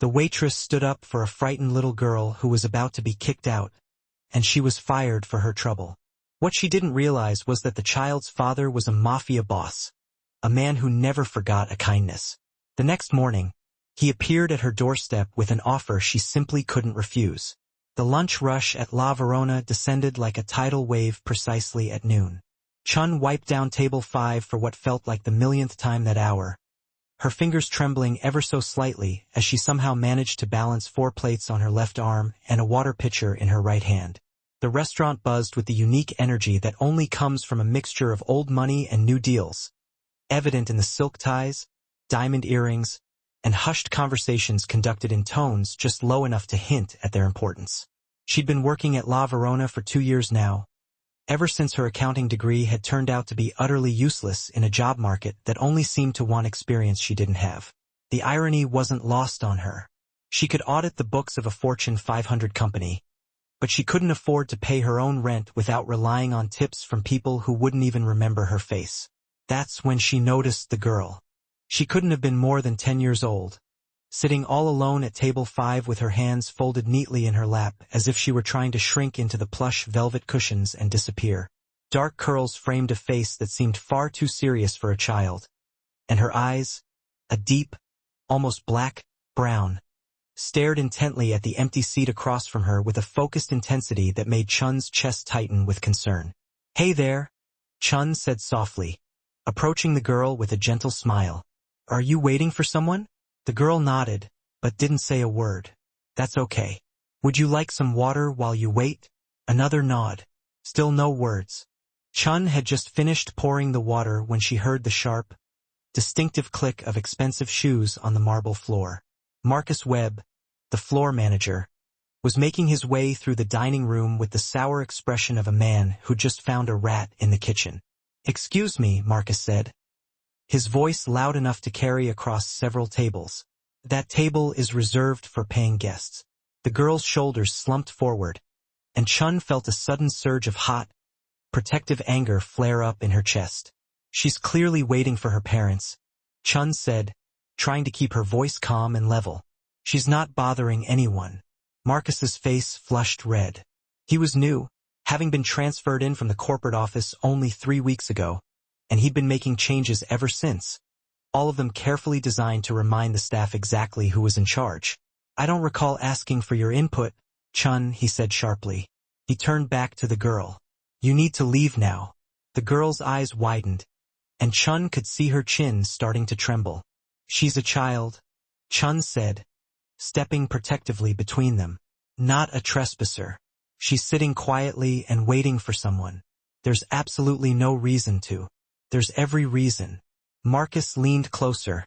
The waitress stood up for a frightened little girl who was about to be kicked out, and she was fired for her trouble. What she didn't realize was that the child's father was a mafia boss, a man who never forgot a kindness. The next morning, he appeared at her doorstep with an offer she simply couldn't refuse. The lunch rush at La Verona descended like a tidal wave precisely at noon. Chun wiped down table 5 for what felt like the millionth time that hour, her fingers trembling ever so slightly as she somehow managed to balance 4 plates on her left arm and a water pitcher in her right hand. The restaurant buzzed with the unique energy that only comes from a mixture of old money and new deals, evident in the silk ties, diamond earrings, and hushed conversations conducted in tones just low enough to hint at their importance. She'd been working at La Verona for 2 years now, ever since her accounting degree had turned out to be utterly useless in a job market that only seemed to want experience she didn't have. The irony wasn't lost on her. She could audit the books of a Fortune 500 company, but she couldn't afford to pay her own rent without relying on tips from people who wouldn't even remember her face. That's when she noticed the girl. She couldn't have been more than 10 years old, sitting all alone at table 5 with her hands folded neatly in her lap as if she were trying to shrink into the plush velvet cushions and disappear. Dark curls framed a face that seemed far too serious for a child, and her eyes, a deep, almost black, brown, stared intently at the empty seat across from her with a focused intensity that made Chun's chest tighten with concern. "Hey there," Chun said softly, approaching the girl with a gentle smile. "Are you waiting for someone?" The girl nodded, but didn't say a word. "That's okay. Would you like some water while you wait?" Another nod. Still no words. Chun had just finished pouring the water when she heard the sharp, distinctive click of expensive shoes on the marble floor. Marcus Webb, the floor manager, was making his way through the dining room with the sour expression of a man who just found a rat in the kitchen. "Excuse me," Marcus said, his voice loud enough to carry across several tables. "That table is reserved for paying guests." The girl's shoulders slumped forward, and Chun felt a sudden surge of hot, protective anger flare up in her chest. "She's clearly waiting for her parents," Chun said, trying to keep her voice calm and level. "She's not bothering anyone." Marcus's face flushed red. He was new, having been transferred in from the corporate office only 3 weeks ago, and he'd been making changes ever since, all of them carefully designed to remind the staff exactly who was in charge. "I don't recall asking for your input, Chun," he said sharply. He turned back to the girl. "You need to leave now." The girl's eyes widened, and Chun could see her chin starting to tremble. "She's a child," Chun said, stepping protectively between them. "Not a trespasser. She's sitting quietly and waiting for someone. There's absolutely no reason to." "There's every reason." Marcus leaned closer,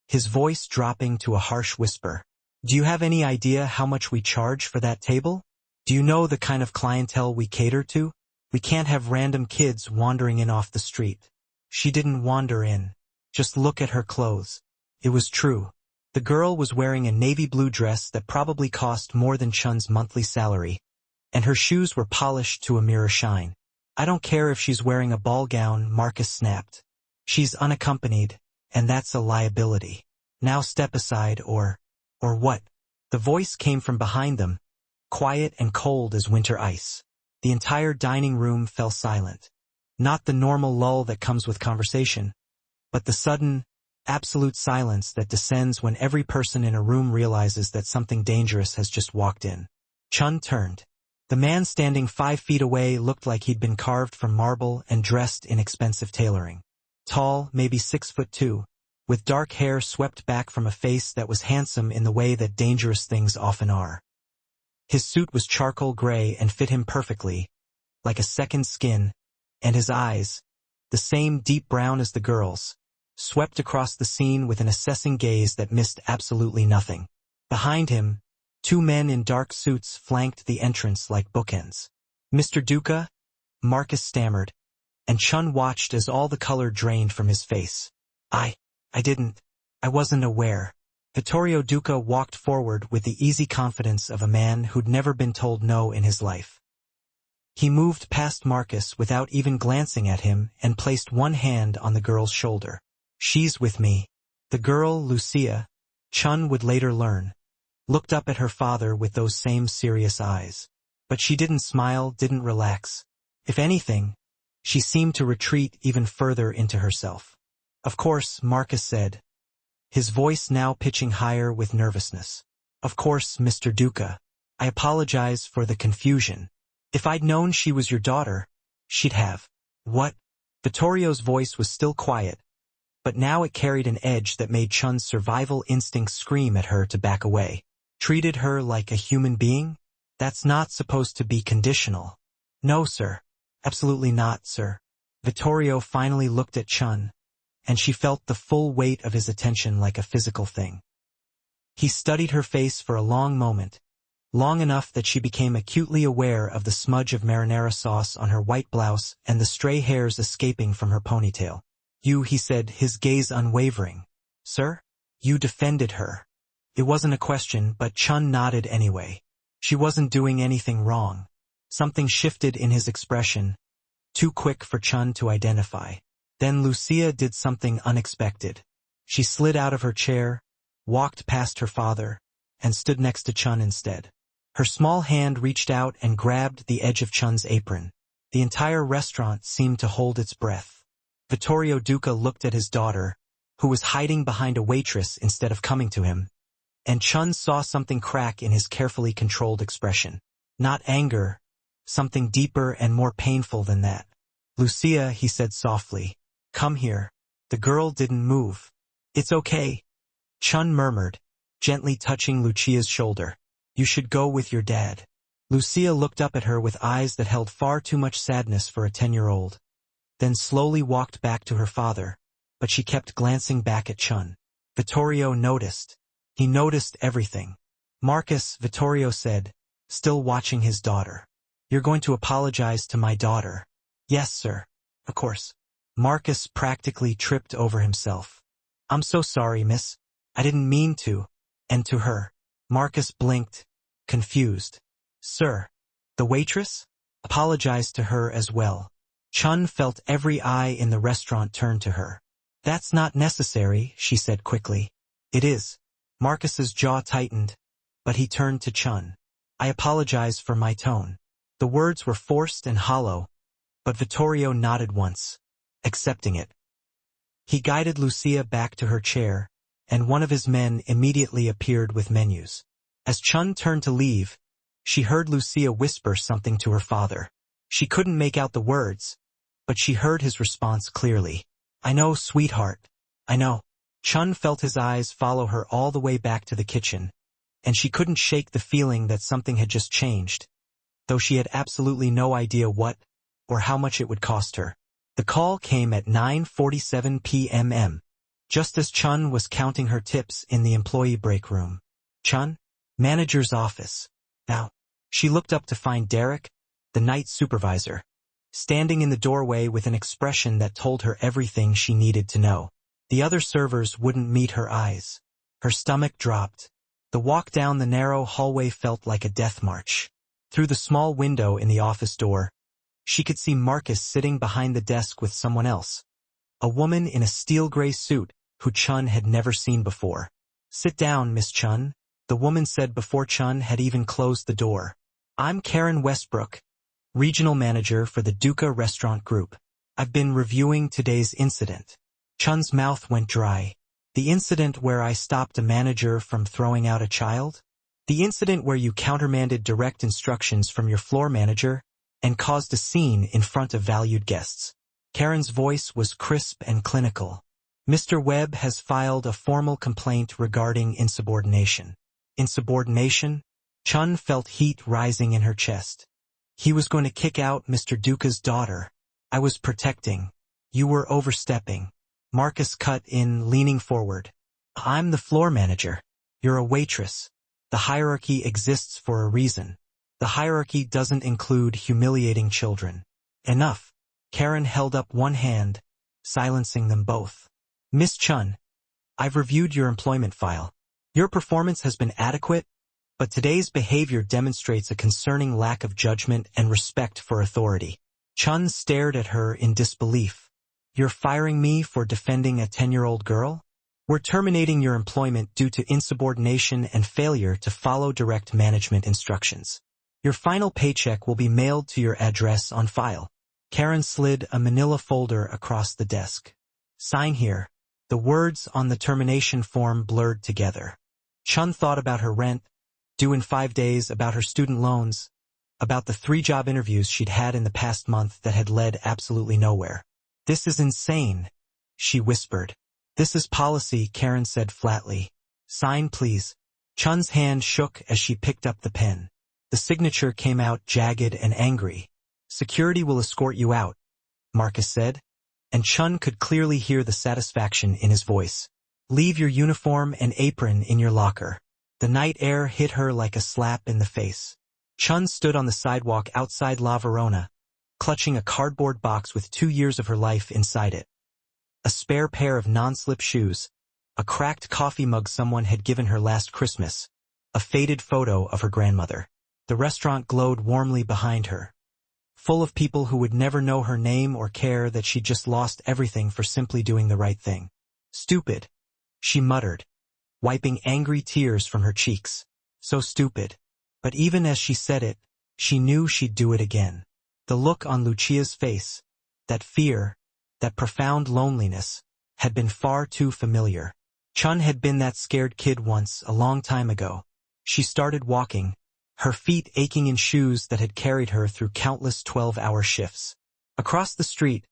his voice dropping to a harsh whisper. "Do you have any idea how much we charge for that table? Do you know the kind of clientele we cater to? We can't have random kids wandering in off the street." She didn't wander in. Just look at her clothes. It was true. The girl was wearing a navy blue dress that probably cost more than Chun's monthly salary, and her shoes were polished to a mirror shine. "I don't care if she's wearing a ball gown," Marcus snapped. "She's unaccompanied, and that's a liability. Now step aside or what?" The voice came from behind them, quiet and cold as winter ice. The entire dining room fell silent. Not the normal lull that comes with conversation, but the sudden, absolute silence that descends when every person in a room realizes that something dangerous has just walked in. Chun turned. The man standing 5 feet away looked like he'd been carved from marble and dressed in expensive tailoring. Tall, maybe 6'2", with dark hair swept back from a face that was handsome in the way that dangerous things often are. His suit was charcoal gray and fit him perfectly, like a second skin, and his eyes, the same deep brown as the girl's, swept across the scene with an assessing gaze that missed absolutely nothing. Behind him, 2 men in dark suits flanked the entrance like bookends. "Mr. Duca?" Marcus stammered, and Chun watched as all the color drained from his face. I wasn't aware." Vittorio Duca walked forward with the easy confidence of a man who'd never been told no in his life. He moved past Marcus without even glancing at him and placed one hand on the girl's shoulder. "She's with me." The girl, Lucia, Chun would later learn, looked up at her father with those same serious eyes. But she didn't smile, didn't relax. If anything, she seemed to retreat even further into herself. "Of course," Marcus said, his voice now pitching higher with nervousness. "Of course, Mr. Duca. I apologize for the confusion. If I'd known she was your daughter, she'd have—" "What?" Vittorio's voice was still quiet, but now it carried an edge that made Chun's survival instinct scream at her to back away. "Treated her like a human being? That's not supposed to be conditional." "No, sir. Absolutely not, sir." Vittorio finally looked at Chun, and she felt the full weight of his attention like a physical thing. He studied her face for a long moment, long enough that she became acutely aware of the smudge of marinara sauce on her white blouse and the stray hairs escaping from her ponytail. "You," he said, his gaze unwavering. "Sir? You defended her." It wasn't a question, but Chun nodded anyway. She wasn't doing anything wrong. Something shifted in his expression, too quick for Chun to identify. Then Lucia did something unexpected. She slid out of her chair, walked past her father, and stood next to Chun instead. Her small hand reached out and grabbed the edge of Chun's apron. The entire restaurant seemed to hold its breath. Vittorio Duca looked at his daughter, who was hiding behind a waitress instead of coming to him, and Chun saw something crack in his carefully controlled expression. Not anger, something deeper and more painful than that. "Lucia," he said softly, "come here." The girl didn't move. "It's okay," Chun murmured, gently touching Lucia's shoulder. "You should go with your dad." Lucia looked up at her with eyes that held far too much sadness for a 10-year-old, then slowly walked back to her father, but she kept glancing back at Chun. Vittorio noticed. He noticed everything. "Marcus," Vittorio said, still watching his daughter. "You're going to apologize to my daughter." "Yes, sir. Of course." Marcus practically tripped over himself. "I'm so sorry, miss. I didn't mean to." And to her. Marcus blinked, confused. "Sir, the waitress?" "Apologized to her as well." Chun felt every eye in the restaurant turn to her. "That's not necessary," she said quickly. "It is." Marcus's jaw tightened, but he turned to Chun. "I apologize for my tone." The words were forced and hollow, but Vittorio nodded once, accepting it. He guided Lucia back to her chair, and one of his men immediately appeared with menus. As Chun turned to leave, she heard Lucia whisper something to her father. She couldn't make out the words, but she heard his response clearly. "I know, sweetheart. I know." Chun felt his eyes follow her all the way back to the kitchen, and she couldn't shake the feeling that something had just changed, though she had absolutely no idea what or how much it would cost her. The call came at 9:47 p.m. just as Chun was counting her tips in the employee break room. "Chun? Manager's office." Now, she looked up to find Derek, the night supervisor, standing in the doorway with an expression that told her everything she needed to know. The other servers wouldn't meet her eyes. Her stomach dropped. The walk down the narrow hallway felt like a death march. Through the small window in the office door, she could see Marcus sitting behind the desk with someone else, a woman in a steel-gray suit who Chun had never seen before. "Sit down, Miss Chun," the woman said before Chun had even closed the door. "I'm Karen Westbrook, regional manager for the Duca Restaurant Group. I've been reviewing today's incident." Chun's mouth went dry. "The incident where I stopped a manager from throwing out a child? The incident where you countermanded direct instructions from your floor manager and caused a scene in front of valued guests?" Karen's voice was crisp and clinical. "Mr. Webb has filed a formal complaint regarding insubordination." Insubordination? Chun felt heat rising in her chest. "He was going to kick out Mr. Duca's daughter. I was protecting. You were overstepping." Marcus cut in, leaning forward. "I'm the floor manager. You're a waitress. The hierarchy exists for a reason. The hierarchy doesn't include humiliating children." "Enough." Karen held up one hand, silencing them both. "Miss Chun, I've reviewed your employment file. Your performance has been adequate, but today's behavior demonstrates a concerning lack of judgment and respect for authority." Chun stared at her in disbelief. "You're firing me for defending a 10-year-old girl? We're terminating your employment due to insubordination and failure to follow direct management instructions. Your final paycheck will be mailed to your address on file. Karen slid a manila folder across the desk. Sign here. The words on the termination form blurred together. Chun thought about her rent, due in 5 days, about her student loans, about the 3 job interviews she'd had in the past month that had led absolutely nowhere. This is insane, she whispered. This is policy, Karen said flatly. Sign, please. Chun's hand shook as she picked up the pen. The signature came out jagged and angry. Security will escort you out, Marcus said, and Chun could clearly hear the satisfaction in his voice. Leave your uniform and apron in your locker. The night air hit her like a slap in the face. Chun stood on the sidewalk outside La Verona, clutching a cardboard box with 2 years of her life inside it. A spare pair of non-slip shoes, a cracked coffee mug someone had given her last Christmas, a faded photo of her grandmother. The restaurant glowed warmly behind her, full of people who would never know her name or care that she'd just lost everything for simply doing the right thing. Stupid, she muttered, wiping angry tears from her cheeks. So stupid. But even as she said it, she knew she'd do it again. The look on Lucia's face, that fear, that profound loneliness, had been far too familiar. Chun had been that scared kid once, a long time ago. She started walking, her feet aching in shoes that had carried her through countless 12-hour shifts. Across the street,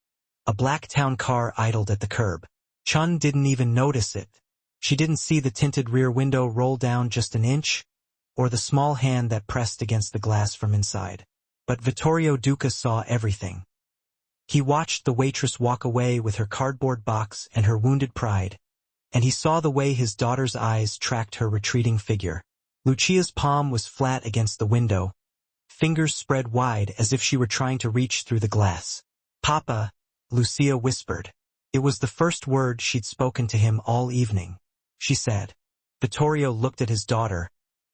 a black town car idled at the curb. Chun didn't even notice it. She didn't see the tinted rear window roll down just an inch, or the small hand that pressed against the glass from inside. But Vittorio Duca saw everything. He watched the waitress walk away with her cardboard box and her wounded pride, and he saw the way his daughter's eyes tracked her retreating figure. Lucia's palm was flat against the window, fingers spread wide as if she were trying to reach through the glass. Papa, Lucia whispered. It was the first word she'd spoken to him all evening. She said. Vittorio looked at his daughter,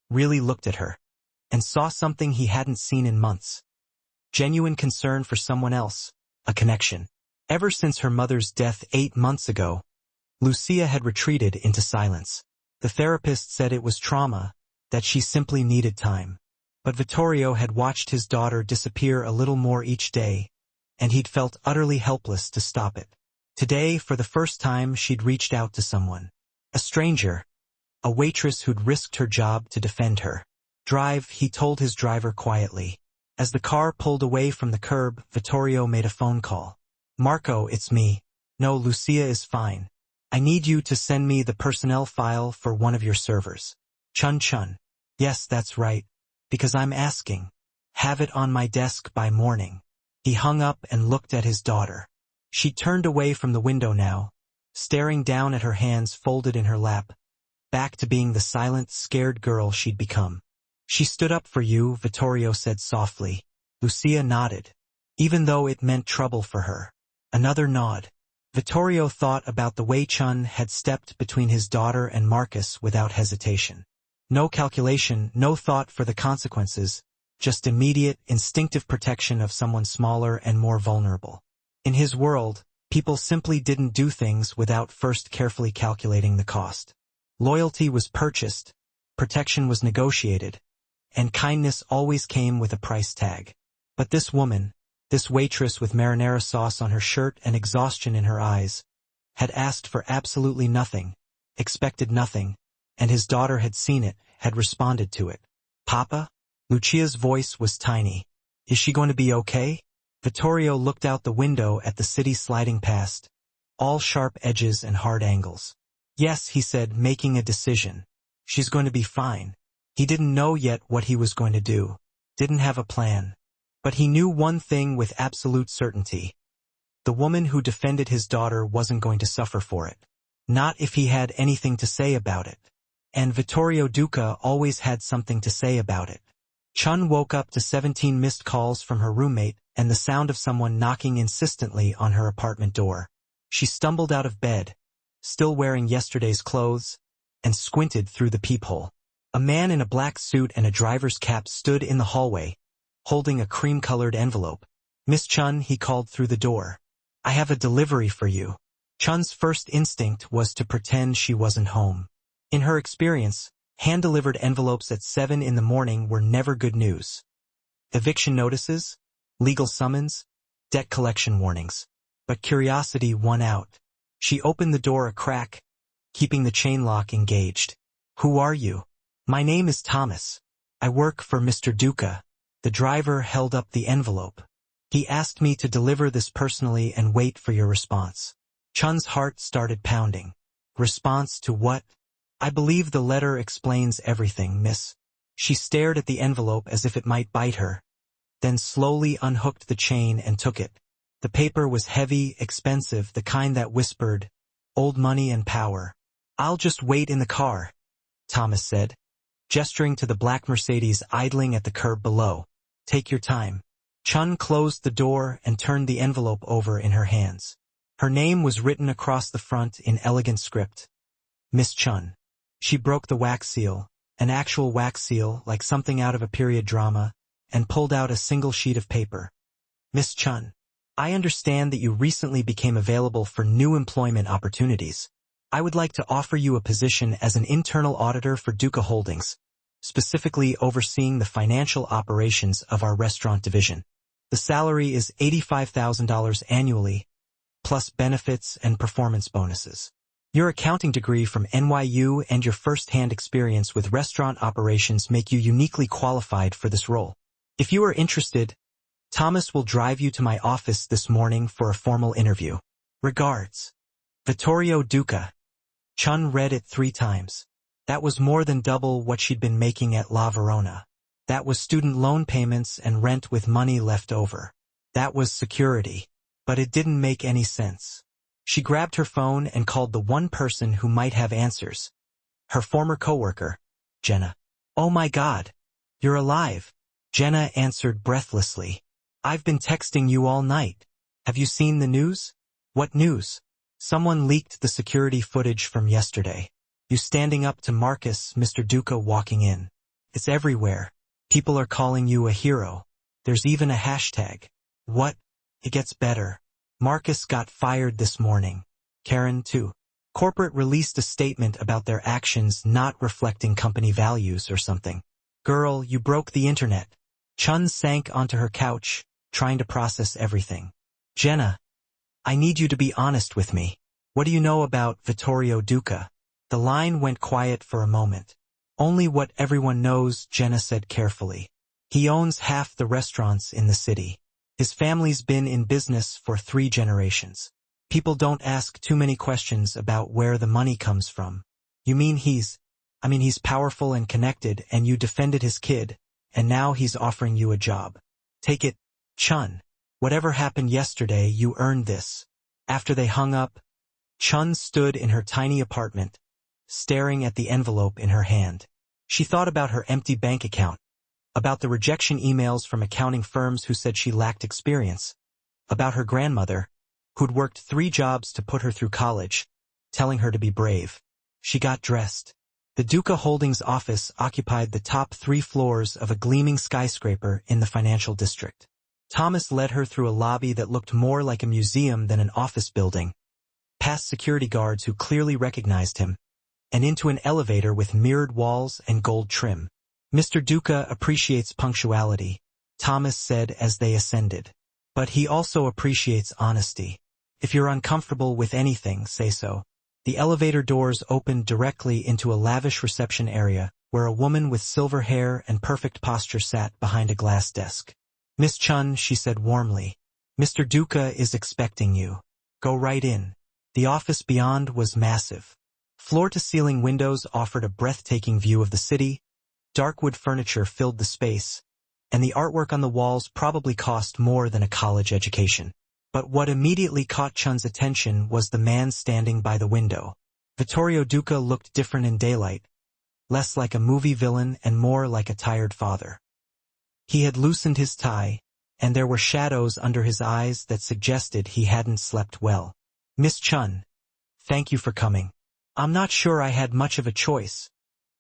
really looked at her, and saw something he hadn't seen in months. Genuine concern for someone else, a connection. Ever since her mother's death 8 months ago, Lucia had retreated into silence. The therapist said it was trauma, that she simply needed time. But Vittorio had watched his daughter disappear a little more each day, and he'd felt utterly helpless to stop it. Today, for the first time, she'd reached out to someone. A stranger. A waitress who'd risked her job to defend her. Drive, he told his driver quietly. As the car pulled away from the curb, Vittorio made a phone call. Marco, it's me. No, Lucia is fine. I need you to send me the personnel file for one of your servers. Chun. Yes, that's right. Because I'm asking. Have it on my desk by morning. He hung up and looked at his daughter. She turned away from the window now, staring down at her hands folded in her lap, back to being the silent, scared girl she'd become. She stood up for you, Vittorio said softly. Lucia nodded, even though it meant trouble for her. Another nod. Vittorio thought about the way Chun had stepped between his daughter and Marcus without hesitation. No calculation, no thought for the consequences, just immediate, instinctive protection of someone smaller and more vulnerable. In his world, people simply didn't do things without first carefully calculating the cost. Loyalty was purchased, protection was negotiated, and kindness always came with a price tag. But this woman, this waitress with marinara sauce on her shirt and exhaustion in her eyes, had asked for absolutely nothing, expected nothing, and his daughter had seen it, had responded to it. Papa? Lucia's voice was tiny. Is she going to be okay? Vittorio looked out the window at the city sliding past, all sharp edges and hard angles. Yes, he said, making a decision. She's going to be fine. He didn't know yet what he was going to do, didn't have a plan. But he knew one thing with absolute certainty. The woman who defended his daughter wasn't going to suffer for it. Not if he had anything to say about it. And Vittorio Duca always had something to say about it. Chun woke up to 17 missed calls from her roommate and the sound of someone knocking insistently on her apartment door. She stumbled out of bed, still wearing yesterday's clothes, and squinted through the peephole. A man in a black suit and a driver's cap stood in the hallway, holding a cream-colored envelope. Miss Chun, he called through the door. I have a delivery for you. Chun's first instinct was to pretend she wasn't home. In her experience, hand-delivered envelopes at 7 in the morning were never good news. Eviction notices, legal summons, debt collection warnings. But curiosity won out. She opened the door a crack, keeping the chain lock engaged. "Who are you?" "My name is Thomas. I work for Mr. Duca." The driver held up the envelope. "He asked me to deliver this personally and wait for your response." Chun's heart started pounding. "Response to what?" "I believe the letter explains everything, miss." She stared at the envelope as if it might bite her, then slowly unhooked the chain and took it. The paper was heavy, expensive, the kind that whispered, "Old money and power." "I'll just wait in the car," Thomas said, gesturing to the black Mercedes idling at the curb below. "Take your time." Chun closed the door and turned the envelope over in her hands. Her name was written across the front in elegant script. Miss Chun. She broke the wax seal, an actual wax seal like something out of a period drama, and pulled out a single sheet of paper. "Miss Chun, I understand that you recently became available for new employment opportunities. I would like to offer you a position as an internal auditor for Duca Holdings, specifically overseeing the financial operations of our restaurant division. The salary is $85,000 annually, plus benefits and performance bonuses. Your accounting degree from NYU and your first-hand experience with restaurant operations make you uniquely qualified for this role. If you are interested, Thomas will drive you to my office this morning for a formal interview. Regards. Vittorio Duca." Chun read it 3 times. That was more than double what she'd been making at La Verona. That was student loan payments and rent with money left over. That was security. But it didn't make any sense. She grabbed her phone and called the one person who might have answers. Her former coworker, Jenna. "Oh my God. You're alive." Jenna answered breathlessly. "I've been texting you all night. Have you seen the news?" "What news?" "Someone leaked the security footage from yesterday. You standing up to Marcus, Mr. Duca walking in. It's everywhere. People are calling you a hero. There's even a hashtag." "What?" "It gets better. Marcus got fired this morning. Karen too. Corporate released a statement about their actions not reflecting company values or something." "Girl, you broke the internet." Chun sank onto her couch, trying to process everything. "Jenna, I need you to be honest with me. What do you know about Vittorio Duca?" The line went quiet for a moment. "Only what everyone knows," Jenna said carefully. "He owns half the restaurants in the city. His family's been in business for 3 generations. People don't ask too many questions about where the money comes from." "You mean he's powerful and connected, and you defended his kid, and now he's offering you a job. Take it, Chun. Whatever happened yesterday, you earned this." After they hung up, Chun stood in her tiny apartment, staring at the envelope in her hand. She thought about her empty bank account, about the rejection emails from accounting firms who said she lacked experience, about her grandmother, who'd worked 3 jobs to put her through college, telling her to be brave. She got dressed. The Duca Holdings office occupied the top 3 floors of a gleaming skyscraper in the financial district. Thomas led her through a lobby that looked more like a museum than an office building, past security guards who clearly recognized him, and into an elevator with mirrored walls and gold trim. "Mr. Duca appreciates punctuality," Thomas said as they ascended. "But he also appreciates honesty. If you're uncomfortable with anything, say so." The elevator doors opened directly into a lavish reception area, where a woman with silver hair and perfect posture sat behind a glass desk. "Miss Chun," she said warmly, "Mr. Duca is expecting you. Go right in." The office beyond was massive. Floor-to-ceiling windows offered a breathtaking view of the city, dark wood furniture filled the space, and the artwork on the walls probably cost more than a college education. But what immediately caught Chun's attention was the man standing by the window. Vittorio Duca looked different in daylight, less like a movie villain and more like a tired father. He had loosened his tie, and there were shadows under his eyes that suggested he hadn't slept well. "Miss Chun, thank you for coming. I'm not sure I had much of a choice,"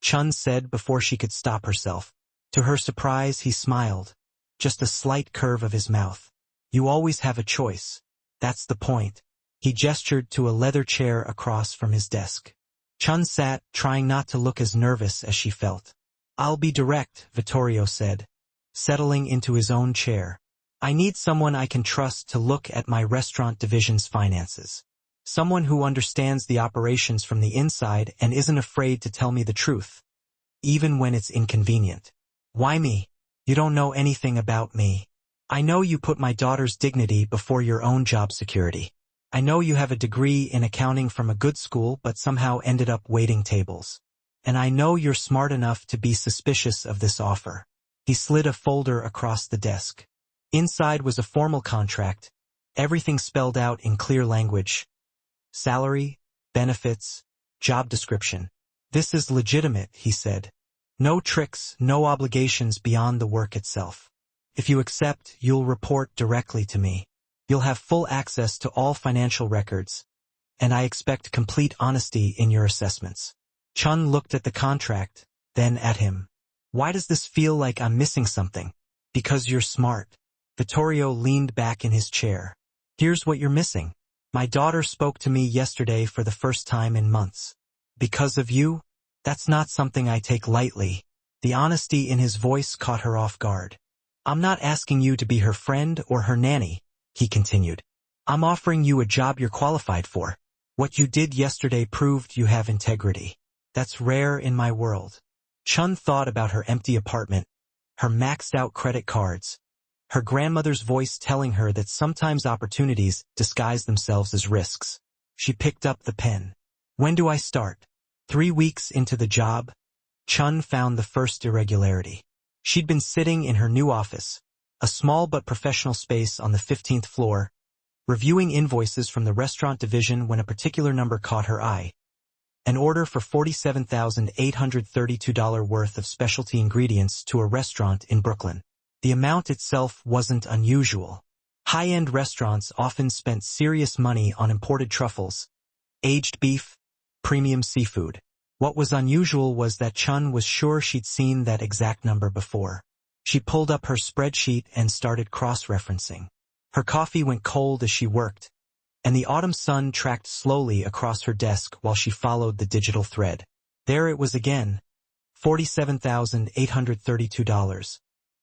Chun said before she could stop herself. To her surprise, he smiled, just a slight curve of his mouth. "You always have a choice. That's the point." He gestured to a leather chair across from his desk. Chun sat, trying not to look as nervous as she felt. "I'll be direct," Vittorio said, settling into his own chair. "I need someone I can trust to look at my restaurant division's finances. Someone who understands the operations from the inside and isn't afraid to tell me the truth, even when it's inconvenient." "Why me? You don't know anything about me. I know you put my daughter's dignity before your own job security. I know you have a degree in accounting from a good school but somehow ended up waiting tables. And I know you're smart enough to be suspicious of this offer." He slid a folder across the desk. Inside was a formal contract, everything spelled out in clear language. Salary, benefits, job description. "This is legitimate," he said. "No tricks, no obligations beyond the work itself. If you accept, you'll report directly to me. You'll have full access to all financial records, and I expect complete honesty in your assessments." Chun looked at the contract, then at him. "Why does this feel like I'm missing something?" "Because you're smart." Vittorio leaned back in his chair. "Here's what you're missing. My daughter spoke to me yesterday for the first time in months. Because of you? That's not something I take lightly." The honesty in his voice caught her off guard. "I'm not asking you to be her friend or her nanny," he continued. "I'm offering you a job you're qualified for. What you did yesterday proved you have integrity. That's rare in my world." Chun thought about her empty apartment, her maxed-out credit cards, her grandmother's voice telling her that sometimes opportunities disguise themselves as risks. She picked up the pen. "When do I start?" 3 weeks into the job, Chun found the first irregularity. She'd been sitting in her new office, a small but professional space on the 15th floor, reviewing invoices from the restaurant division when a particular number caught her eye. An order for $47,832 worth of specialty ingredients to a restaurant in Brooklyn. The amount itself wasn't unusual. High-end restaurants often spent serious money on imported truffles, aged beef, premium seafood. What was unusual was that Chun was sure she'd seen that exact number before. She pulled up her spreadsheet and started cross-referencing. Her coffee went cold as she worked, and the autumn sun tracked slowly across her desk while she followed the digital thread. There it was again, $47,832,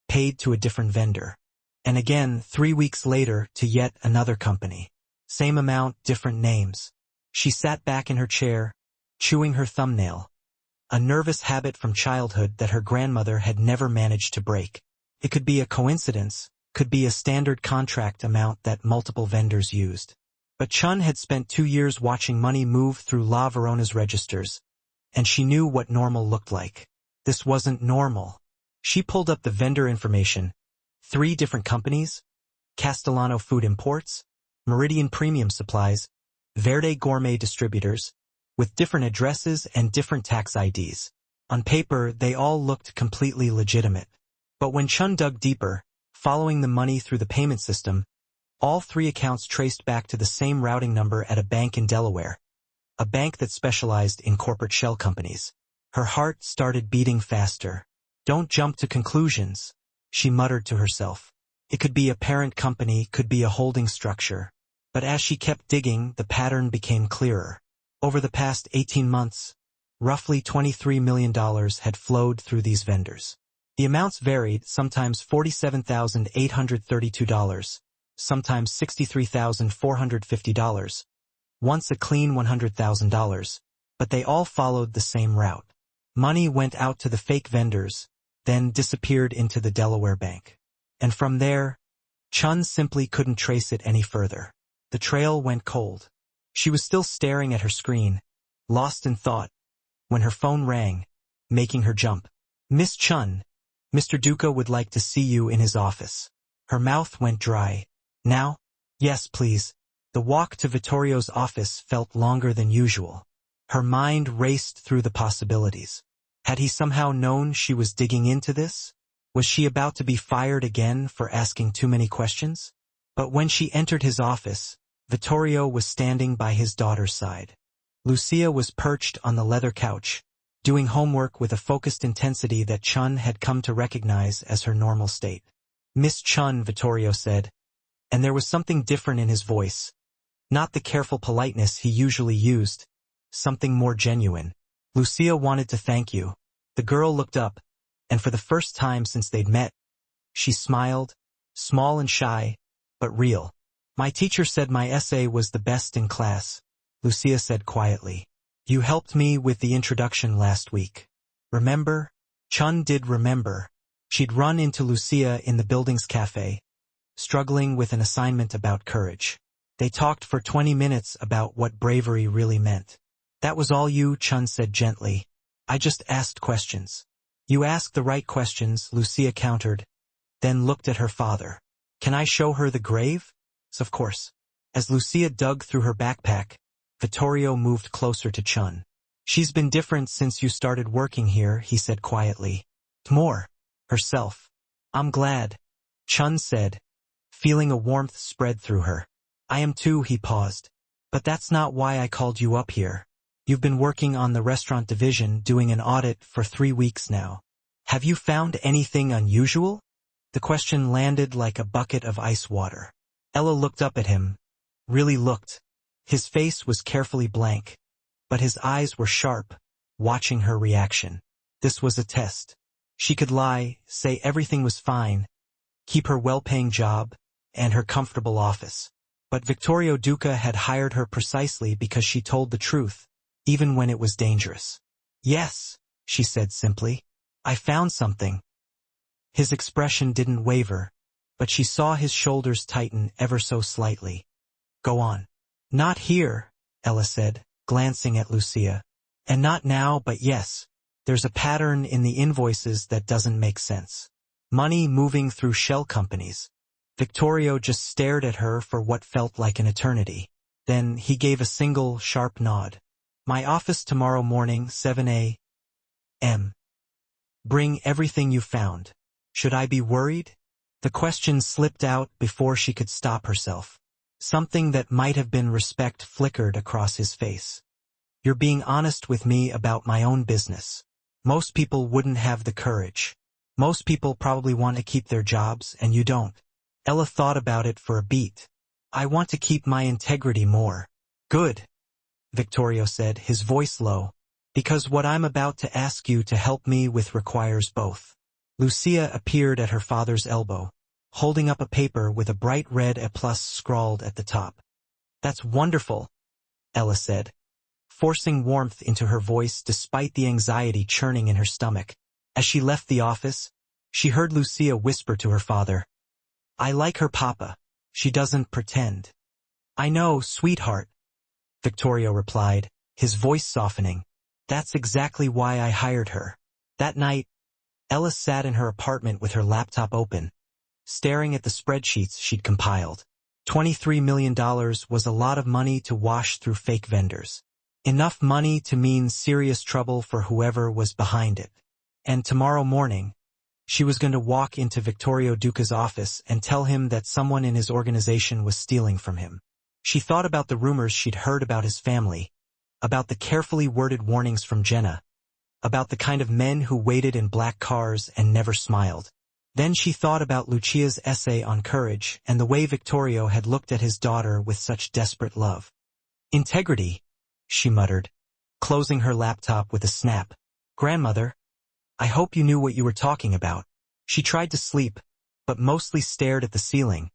paid to a different vendor. And again, 3 weeks later, to yet another company. Same amount, different names. She sat back in her chair, chewing her thumbnail, a nervous habit from childhood that her grandmother had never managed to break. It could be a coincidence, could be a standard contract amount that multiple vendors used. But Chun had spent 2 years watching money move through La Verona's registers, and she knew what normal looked like. This wasn't normal. She pulled up the vendor information. 3 different companies: Castellano Food Imports, Meridian Premium Supplies, Verde Gourmet Distributors, with different addresses and different tax IDs. On paper, they all looked completely legitimate. But when Chun dug deeper, following the money through the payment system, all 3 accounts traced back to the same routing number at a bank in Delaware, a bank that specialized in corporate shell companies. Her heart started beating faster. "Don't jump to conclusions," she muttered to herself. It could be a parent company, could be a holding structure. But as she kept digging, the pattern became clearer. Over the past 18 months, roughly $23 million had flowed through these vendors. The amounts varied, sometimes $47,832, sometimes $63,450, once a clean $100,000, but they all followed the same route. Money went out to the fake vendors, then disappeared into the Delaware bank. And from there, Chun simply couldn't trace it any further. The trail went cold. She was still staring at her screen, lost in thought, when her phone rang, making her jump. "Miss Chun, Mr. Duca would like to see you in his office." Her mouth went dry. "Now?" "Yes, please." The walk to Vittorio's office felt longer than usual. Her mind raced through the possibilities. Had he somehow known she was digging into this? Was she about to be fired again for asking too many questions? But when she entered his office, Vittorio was standing by his daughter's side. Lucia was perched on the leather couch, doing homework with a focused intensity that Chun had come to recognize as her normal state. "Miss Chun," Vittorio said, and there was something different in his voice. Not the careful politeness he usually used, something more genuine. Lucia wanted to thank you. The girl looked up, and for the first time since they'd met, she smiled, small and shy, but real. My teacher said my essay was the best in class, Lucia said quietly. You helped me with the introduction last week. Remember? Chun did remember. She'd run into Lucia in the building's cafe, struggling with an assignment about courage. They talked for 20 minutes about what bravery really meant. That was all you, Chun said gently. I just asked questions. You asked the right questions, Lucia countered, then looked at her father. Can I show her the grave? Of course. As Lucia dug through her backpack, Vittorio moved closer to Chun. She's been different since you started working here, he said quietly. More. Herself. I'm glad, Chun said, feeling a warmth spread through her. I am too, he paused. But that's not why I called you up here. You've been working on the restaurant division doing an audit for 3 weeks now. Have you found anything unusual? The question landed like a bucket of ice water. Ella looked up at him. Really looked. His face was carefully blank, but his eyes were sharp, watching her reaction. This was a test. She could lie, say everything was fine, keep her well-paying job, and her comfortable office. But Vittorio Duca had hired her precisely because she told the truth, even when it was dangerous. Yes, she said simply. I found something. His expression didn't waver, but she saw his shoulders tighten ever so slightly. Go on. Not here, Ella said, glancing at Lucia. And not now, but yes. There's a pattern in the invoices that doesn't make sense. Money moving through shell companies. Vittorio just stared at her for what felt like an eternity. Then he gave a single, sharp nod. My office tomorrow morning, 7 a.m. Bring everything you found. Should I be worried? The question slipped out before she could stop herself. Something that might have been respect flickered across his face. You're being honest with me about my own business. Most people wouldn't have the courage. Most people probably want to keep their jobs, and you don't. Ella thought about it for a beat. I want to keep my integrity more. Good, Vittorio said, his voice low. Because what I'm about to ask you to help me with requires both. Lucia appeared at her father's elbow, holding up a paper with a bright red A+ scrawled at the top. That's wonderful, Ella said, forcing warmth into her voice despite the anxiety churning in her stomach. As she left the office, she heard Lucia whisper to her father, I like her papa. She doesn't pretend. I know, sweetheart, Vittorio replied, his voice softening. That's exactly why I hired her. That night, Ella sat in her apartment with her laptop open, staring at the spreadsheets she'd compiled. $23 million was a lot of money to wash through fake vendors. Enough money to mean serious trouble for whoever was behind it. And tomorrow morning, she was going to walk into Vittorio Duca's office and tell him that someone in his organization was stealing from him. She thought about the rumors she'd heard about his family, about the carefully worded warnings from Jenna, about the kind of men who waited in black cars and never smiled. Then she thought about Lucia's essay on courage and the way Vittorio had looked at his daughter with such desperate love. Integrity, she muttered, closing her laptop with a snap. Grandmother, I hope you knew what you were talking about. She tried to sleep, but mostly stared at the ceiling,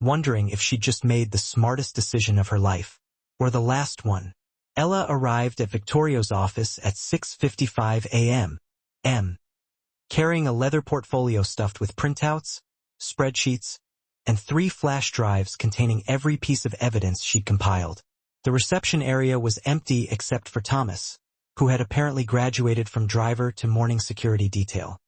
wondering if she'd just made the smartest decision of her life, or the last one. Ella arrived at Vittorio's office at 6:55 a.m. Carrying a leather portfolio stuffed with printouts, spreadsheets, and 3 flash drives containing every piece of evidence she'd compiled. The reception area was empty except for Thomas, who had apparently graduated from driver to morning security detail.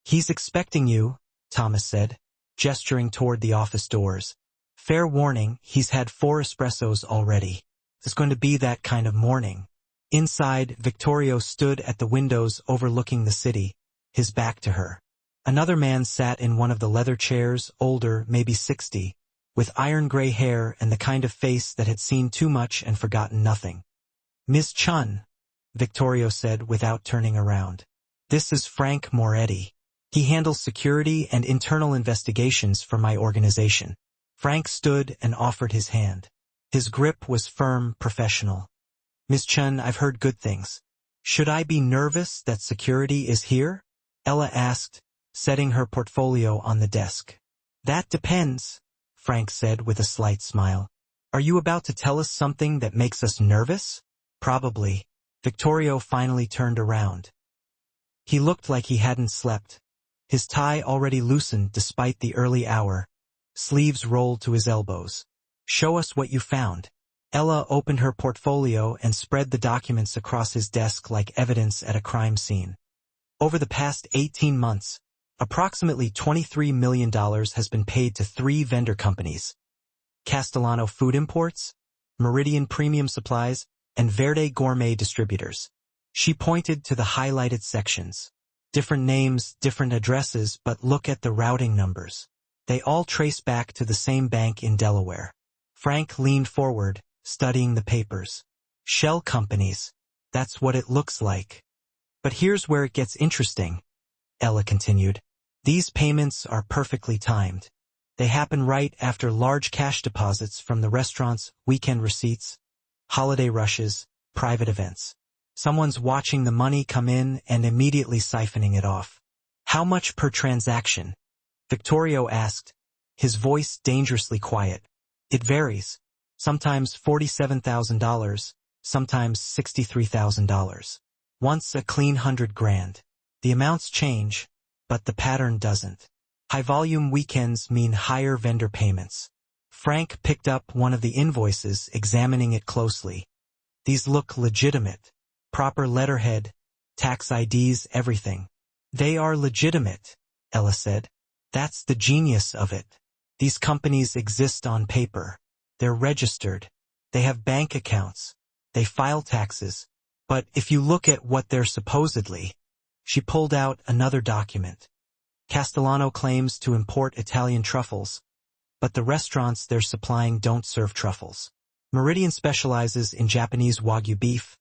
He's expecting you, Thomas said, gesturing toward the office doors. Fair warning, he's had 4 espressos already. It's going to be that kind of morning. Inside, Vittorio stood at the windows overlooking the city, his back to her. Another man sat in one of the leather chairs, older, maybe 60, with iron gray hair and the kind of face that had seen too much and forgotten nothing. Ms. Chun, Vittorio said without turning around. This is Frank Moretti. He handles security and internal investigations for my organization. Frank stood and offered his hand. His grip was firm, professional. "Miss Chen, I've heard good things. Should I be nervous that security is here?" Ella asked, setting her portfolio on the desk. "That depends," Frank said with a slight smile. "Are you about to tell us something that makes us nervous?" "Probably." Victorio finally turned around. He looked like he hadn't slept. His tie already loosened despite the early hour, sleeves rolled to his elbows. "Show us what you found." Ella opened her portfolio and spread the documents across his desk like evidence at a crime scene. Over the past 18 months, approximately $23 million has been paid to 3 vendor companies: Castellano Food Imports, Meridian Premium Supplies, and Verde Gourmet Distributors. She pointed to the highlighted sections. Different names, different addresses, but look at the routing numbers. They all trace back to the same bank in Delaware. Frank leaned forward, studying the papers. "Shell companies. That's what it looks like. But here's where it gets interesting," Ella continued. "These payments are perfectly timed. They happen right after large cash deposits from the restaurants, weekend receipts, holiday rushes, private events. Someone's watching the money come in and immediately siphoning it off." "How much per transaction?" Victorio asked, his voice dangerously quiet. "It varies. Sometimes $47,000, sometimes $63,000. Once a clean $100,000. The amounts change, but the pattern doesn't. High-volume weekends mean higher vendor payments." Frank picked up one of the invoices, examining it closely. "These look legitimate. Proper letterhead, tax IDs, everything." "They are legitimate," Ella said. "That's the genius of it. These companies exist on paper. They're registered. They have bank accounts. They file taxes. But if you look at what they're supposedly..." She pulled out another document. "Castellano claims to import Italian truffles, but the restaurants they're supplying don't serve truffles. Meridian specializes in Japanese Wagyu beef,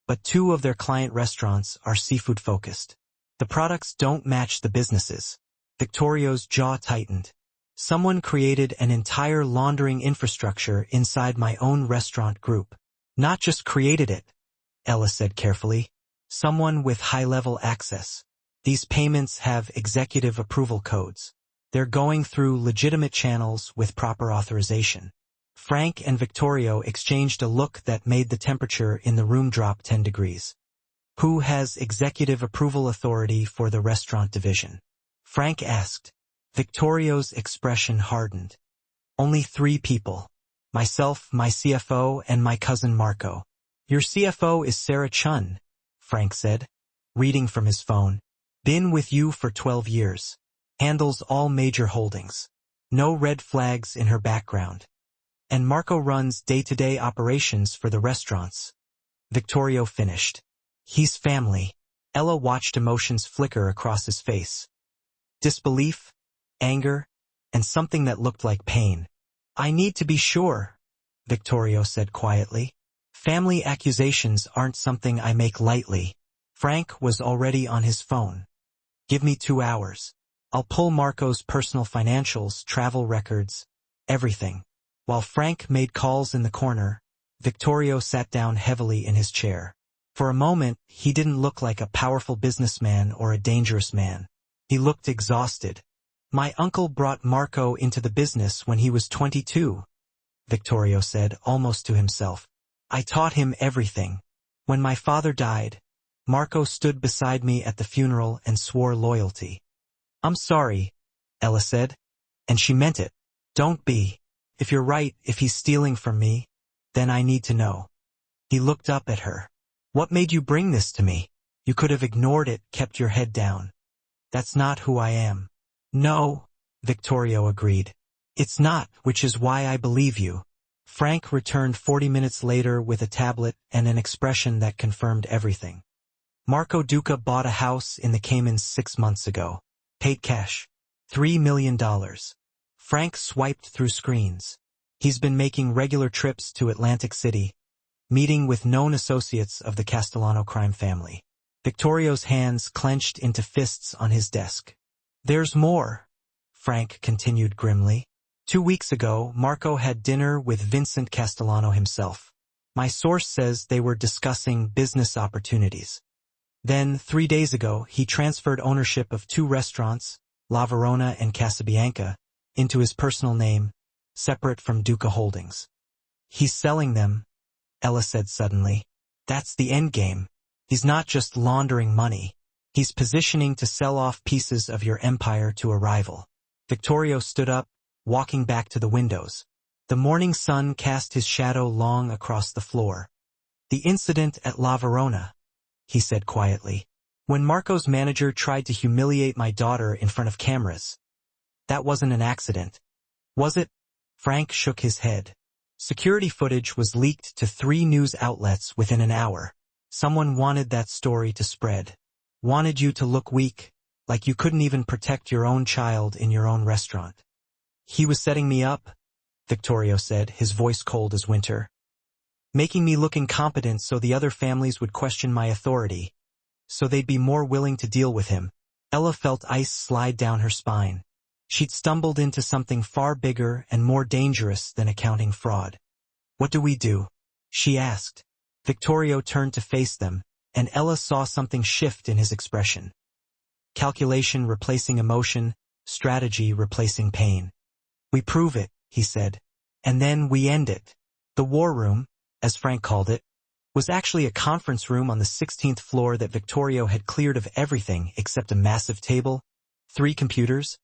but 2 of their client restaurants are seafood-focused. The products don't match the businesses." Victorio's jaw tightened. "Someone created an entire laundering infrastructure inside my own restaurant group." "Not just created it," Ella said carefully. "Someone with high-level access. These payments have executive approval codes. They're going through legitimate channels with proper authorization." Frank and Victorio exchanged a look that made the temperature in the room drop 10 degrees. "Who has executive approval authority for the restaurant division?" Frank asked. Victorio's expression hardened. "Only 3 people. Myself, my CFO, and my cousin Marco." "Your CFO is Sarah Chun," Frank said, reading from his phone. "Been with you for 12 years. Handles all major holdings. No red flags in her background. And Marco runs day-to-day operations for the restaurants." Victorio finished. "He's family." Ella watched emotions flicker across his face. Disbelief, anger, and something that looked like pain. "I need to be sure," Victorio said quietly. "Family accusations aren't something I make lightly." Frank was already on his phone. "Give me 2 hours. I'll pull Marco's personal financials, travel records, everything." While Frank made calls in the corner, Victorio sat down heavily in his chair. For a moment, he didn't look like a powerful businessman or a dangerous man. He looked exhausted. "My uncle brought Marco into the business when he was 22, Victorio said, almost to himself. "I taught him everything. When my father died, Marco stood beside me at the funeral and swore loyalty." "I'm sorry," Ella said, and she meant it. "Don't be. If you're right, if he's stealing from me, then I need to know." He looked up at her. "What made you bring this to me? You could have ignored it, kept your head down." "That's not who I am." "No," Victorio agreed. "It's not, which is why I believe you." Frank returned 40 minutes later with a tablet and an expression that confirmed everything. "Marco Duca bought a house in the Caymans 6 months ago. Paid cash. $3 million. Frank swiped through screens. He's been making regular trips to Atlantic City, meeting with known associates of the Castellano crime family. Victorio's hands clenched into fists on his desk. "There's more," Frank continued grimly. 2 weeks ago, Marco had dinner with Vincent Castellano himself. My source says they were discussing business opportunities. Then, 3 days ago, he transferred ownership of 2 restaurants, La Verona and Casabianca, into his personal name, separate from Duca Holdings. He's selling them, Ella said suddenly. That's the endgame. He's not just laundering money. He's positioning to sell off pieces of your empire to a rival. Vittorio stood up, walking back to the windows. The morning sun cast his shadow long across the floor. The incident at La Verona, he said quietly. When Marco's manager tried to humiliate my daughter in front of cameras. That wasn't an accident. Was it? Frank shook his head. Security footage was leaked to 3 news outlets within an hour. Someone wanted that story to spread. Wanted you to look weak, like you couldn't even protect your own child in your own restaurant. He was setting me up, Vittorio said, his voice cold as winter. Making me look incompetent so the other families would question my authority, so they'd be more willing to deal with him. Ella felt ice slide down her spine. She'd stumbled into something far bigger and more dangerous than accounting fraud. What do we do? She asked. Vittorio turned to face them, and Ella saw something shift in his expression. Calculation replacing emotion, strategy replacing pain. We prove it, he said. And then we end it. The war room, as Frank called it, was actually a conference room on the 16th floor that Vittorio had cleared of everything except a massive table, 3 computers,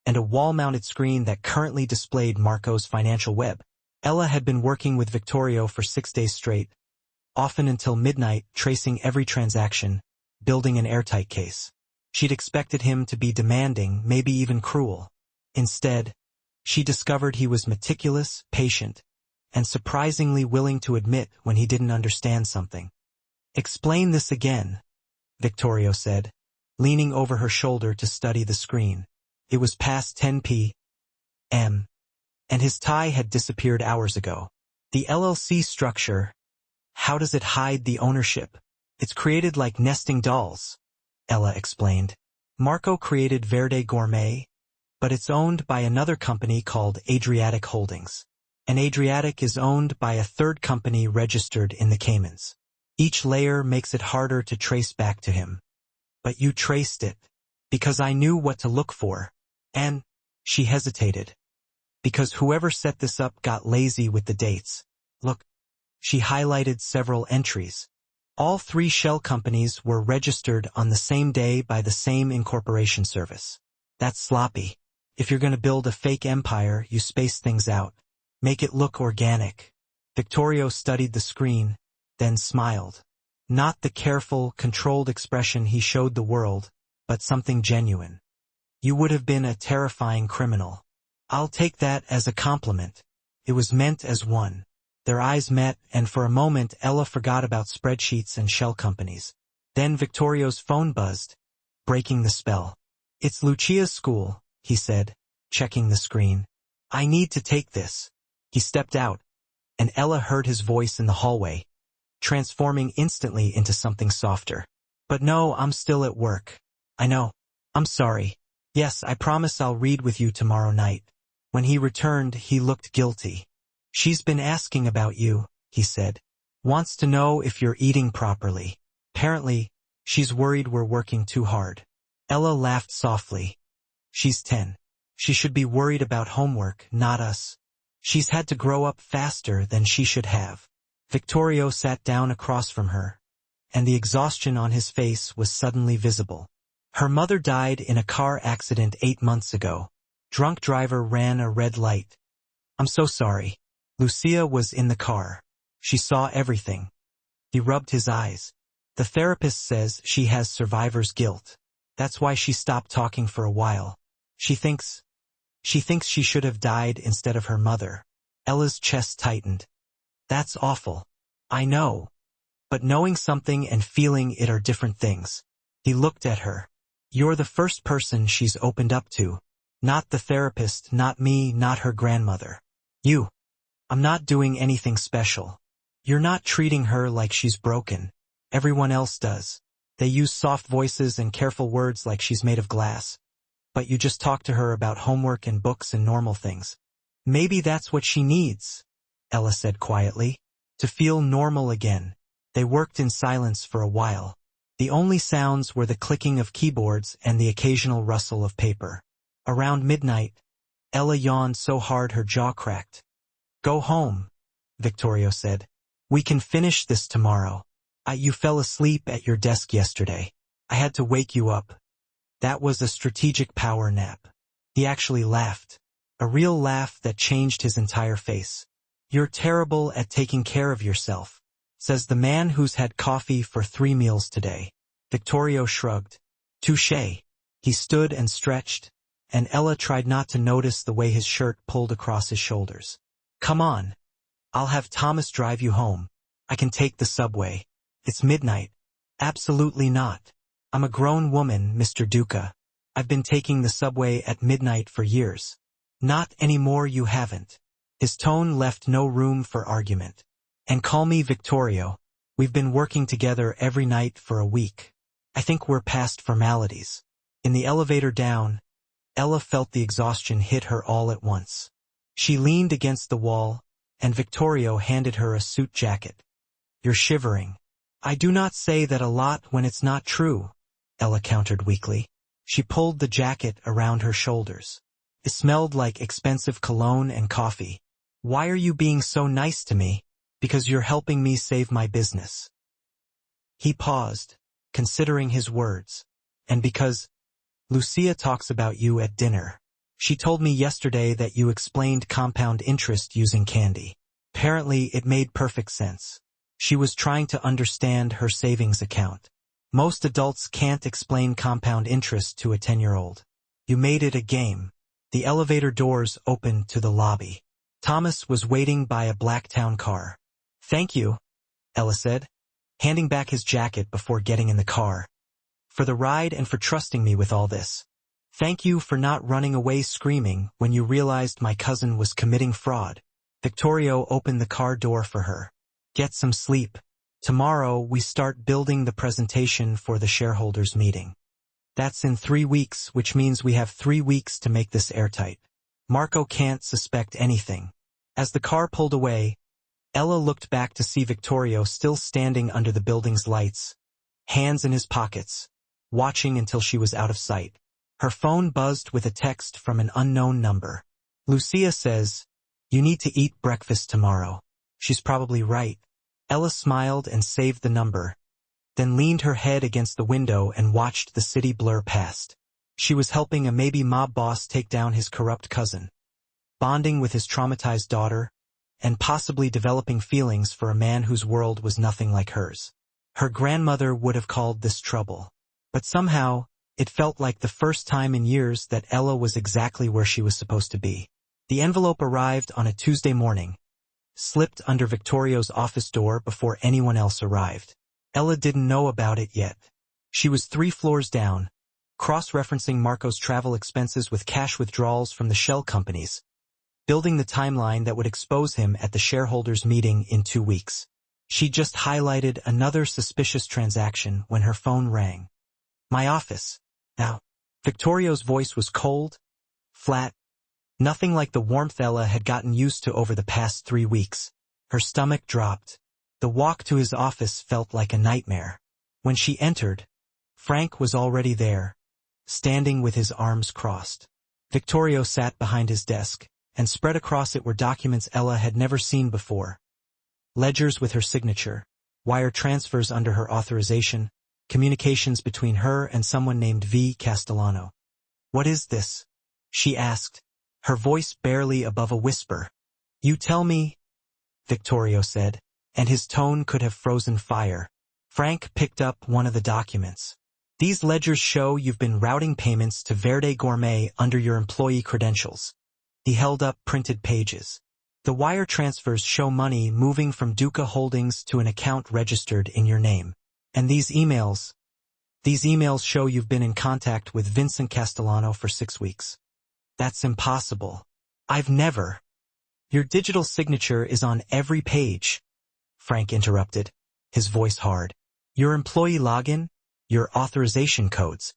and a wall-mounted screen that currently displayed Marco's financial web. Ella had been working with Vittorio for 6 days straight, often until midnight, tracing every transaction, building an airtight case. She'd expected him to be demanding, maybe even cruel. Instead, she discovered he was meticulous, patient, and surprisingly willing to admit when he didn't understand something. Explain this again, Vittorio said, leaning over her shoulder to study the screen. It was past 10 p.m., and his tie had disappeared hours ago. The LLC structure, how does it hide the ownership? It's created like nesting dolls, Ella explained. Marco created Verde Gourmet, but it's owned by another company called Adriatic Holdings. And Adriatic is owned by a third company registered in the Caymans. Each layer makes it harder to trace back to him. But you traced it, because I knew what to look for. And, she hesitated, because whoever set this up got lazy with the dates. Look, she highlighted several entries. All 3 shell companies were registered on the same day by the same incorporation service. That's sloppy. If you're going to build a fake empire, you space things out. Make it look organic. Vittorio studied the screen, then smiled. Not the careful, controlled expression he showed the world, but something genuine. You would have been a terrifying criminal. I'll take that as a compliment. It was meant as one. Their eyes met, and for a moment Ella forgot about spreadsheets and shell companies. Then Vittorio's phone buzzed, breaking the spell. It's Lucia's school, he said, checking the screen. I need to take this. He stepped out, and Ella heard his voice in the hallway, transforming instantly into something softer. But no, I'm still at work. I know. I'm sorry. Yes, I promise I'll read with you tomorrow night. When he returned, he looked guilty. She's been asking about you, he said. Wants to know if you're eating properly. Apparently, she's worried we're working too hard. Ella laughed softly. She's 10. She should be worried about homework, not us. She's had to grow up faster than she should have. Vittorio sat down across from her, and the exhaustion on his face was suddenly visible. Her mother died in a car accident 8 months ago. Drunk driver ran a red light. I'm so sorry. Lucia was in the car. She saw everything. He rubbed his eyes. The therapist says she has survivor's guilt. That's why she stopped talking for a while. She thinks she should have died instead of her mother. Ella's chest tightened. That's awful. I know. But knowing something and feeling it are different things. He looked at her. You're the first person she's opened up to. Not the therapist, not me, not her grandmother. You. I'm not doing anything special. You're not treating her like she's broken. Everyone else does. They use soft voices and careful words like she's made of glass. But you just talk to her about homework and books and normal things. Maybe that's what she needs, Ella said quietly. To feel normal again. They worked in silence for a while. The only sounds were the clicking of keyboards and the occasional rustle of paper. Around midnight, Ella yawned so hard her jaw cracked. Go home, Victorio said. We can finish this tomorrow. You fell asleep at your desk yesterday. I had to wake you up. That was a strategic power nap. He actually laughed. A real laugh that changed his entire face. You're terrible at taking care of yourself, says the man who's had coffee for 3 meals today. Victorio shrugged. Touché. He stood and stretched, and Ella tried not to notice the way his shirt pulled across his shoulders. Come on. I'll have Thomas drive you home. I can take the subway. It's midnight. Absolutely not. I'm a grown woman, Mr. Duca. I've been taking the subway at midnight for years. Not anymore, you haven't. His tone left no room for argument. And call me Victorio. We've been working together every night for a week. I think we're past formalities. In the elevator down, Ella felt the exhaustion hit her all at once. She leaned against the wall, and Victorio handed her a suit jacket. You're shivering. I do not say that a lot when it's not true, Ella countered weakly. She pulled the jacket around her shoulders. It smelled like expensive cologne and coffee. Why are you being so nice to me? Because you're helping me save my business. He paused, considering his words. And because Lucia talks about you at dinner. She told me yesterday that you explained compound interest using candy. Apparently, it made perfect sense. She was trying to understand her savings account. Most adults can't explain compound interest to a 10-year-old. You made it a game. The elevator doors opened to the lobby. Thomas was waiting by a black town car. Thank you, Ella said, handing back his jacket before getting in the car. For the ride and for trusting me with all this. Thank you for not running away screaming when you realized my cousin was committing fraud. Victorio opened the car door for her. Get some sleep. Tomorrow we start building the presentation for the shareholders meeting. That's in 3 weeks, which means we have 3 weeks to make this airtight. Marco can't suspect anything. As the car pulled away, Ella looked back to see Victorio still standing under the building's lights, hands in his pockets, watching until she was out of sight. Her phone buzzed with a text from an unknown number. Lucia says, you need to eat breakfast tomorrow. She's probably right. Ella smiled and saved the number, then leaned her head against the window and watched the city blur past. She was helping a maybe mob boss take down his corrupt cousin, bonding with his traumatized daughter, and possibly developing feelings for a man whose world was nothing like hers. Her grandmother would have called this trouble. But somehow, it felt like the first time in years that Ella was exactly where she was supposed to be. The envelope arrived on a Tuesday morning, slipped under Victorio's office door before anyone else arrived. Ella didn't know about it yet. She was 3 floors down, cross-referencing Marco's travel expenses with cash withdrawals from the shell companies, building the timeline that would expose him at the shareholders' meeting in 2 weeks. She just highlighted another suspicious transaction when her phone rang. My office. Now, Victorio's voice was cold, flat, nothing like the warmth Ella had gotten used to over the past 3 weeks. Her stomach dropped. The walk to his office felt like a nightmare. When she entered, Frank was already there, standing with his arms crossed. Victorio sat behind his desk, and spread across it were documents Ella had never seen before. Ledgers with her signature, wire transfers under her authorization, communications between her and someone named V. Castellano. What is this? She asked, her voice barely above a whisper. You tell me, Victorio said, and his tone could have frozen fire. Frank picked up one of the documents. These ledgers show you've been routing payments to Verde Gourmet under your employee credentials. He held up printed pages. The wire transfers show money moving from Duca Holdings to an account registered in your name. And these emails show you've been in contact with Vincent Castellano for 6 weeks. That's impossible. I've never. Your digital signature is on every page, Frank interrupted, his voice hard. Your employee login, your authorization codes.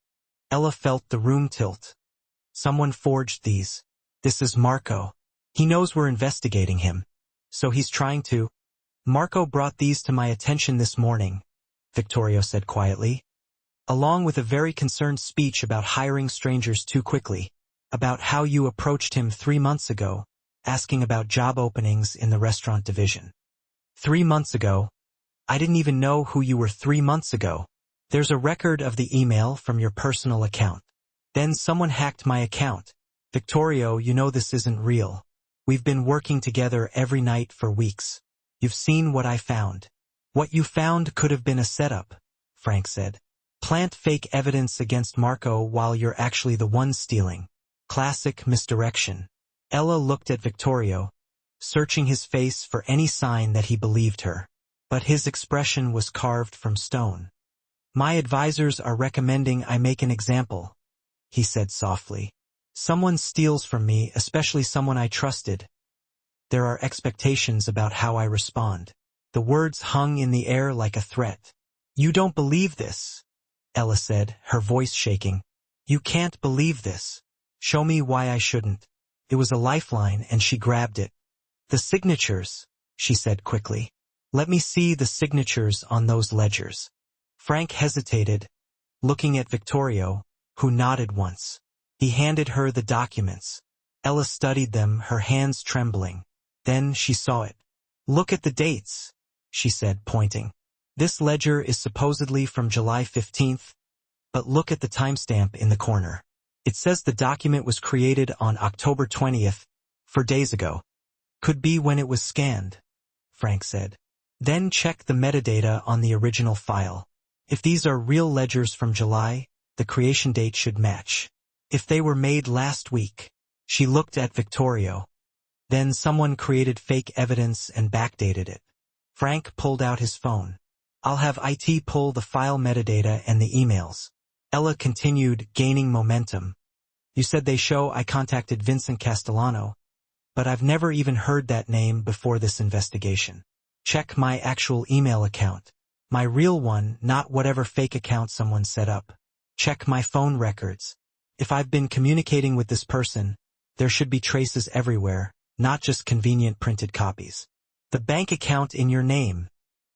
Ella felt the room tilt. Someone forged these. This is Marco. He knows we're investigating him. So he's trying to. Marco brought these to my attention this morning, Victorio said quietly, along with a very concerned speech about hiring strangers too quickly, about how you approached him 3 months ago, asking about job openings in the restaurant division. 3 months ago? I didn't even know who you were 3 months ago. There's a record of the email from your personal account. Then someone hacked my account. Victorio, you know this isn't real. We've been working together every night for weeks. You've seen what I found. What you found could have been a setup, Frank said. Plant fake evidence against Marco while you're actually the one stealing. Classic misdirection. Ella looked at Victorio, searching his face for any sign that he believed her. But his expression was carved from stone. My advisors are recommending I make an example, he said softly. Someone steals from me, especially someone I trusted. There are expectations about how I respond. The words hung in the air like a threat. You don't believe this, Ella said, her voice shaking. You can't believe this. Show me why I shouldn't. It was a lifeline and she grabbed it. The signatures, she said quickly. Let me see the signatures on those ledgers. Frank hesitated, looking at Victorio, who nodded once. He handed her the documents. Ella studied them, her hands trembling. Then she saw it. Look at the dates, she said, pointing. This ledger is supposedly from July 15th, but look at the timestamp in the corner. It says the document was created on October 20th, 4 days ago. Could be when it was scanned, Frank said. Then check the metadata on the original file. If these are real ledgers from July, the creation date should match. If they were made last week, she looked at Victorio. Then someone created fake evidence and backdated it. Frank pulled out his phone. I'll have IT pull the file metadata and the emails. Ella continued, gaining momentum. You said they show I contacted Vincent Castellano, but I've never even heard that name before this investigation. Check my actual email account. My real one, not whatever fake account someone set up. Check my phone records. If I've been communicating with this person, there should be traces everywhere, not just convenient printed copies. The bank account in your name,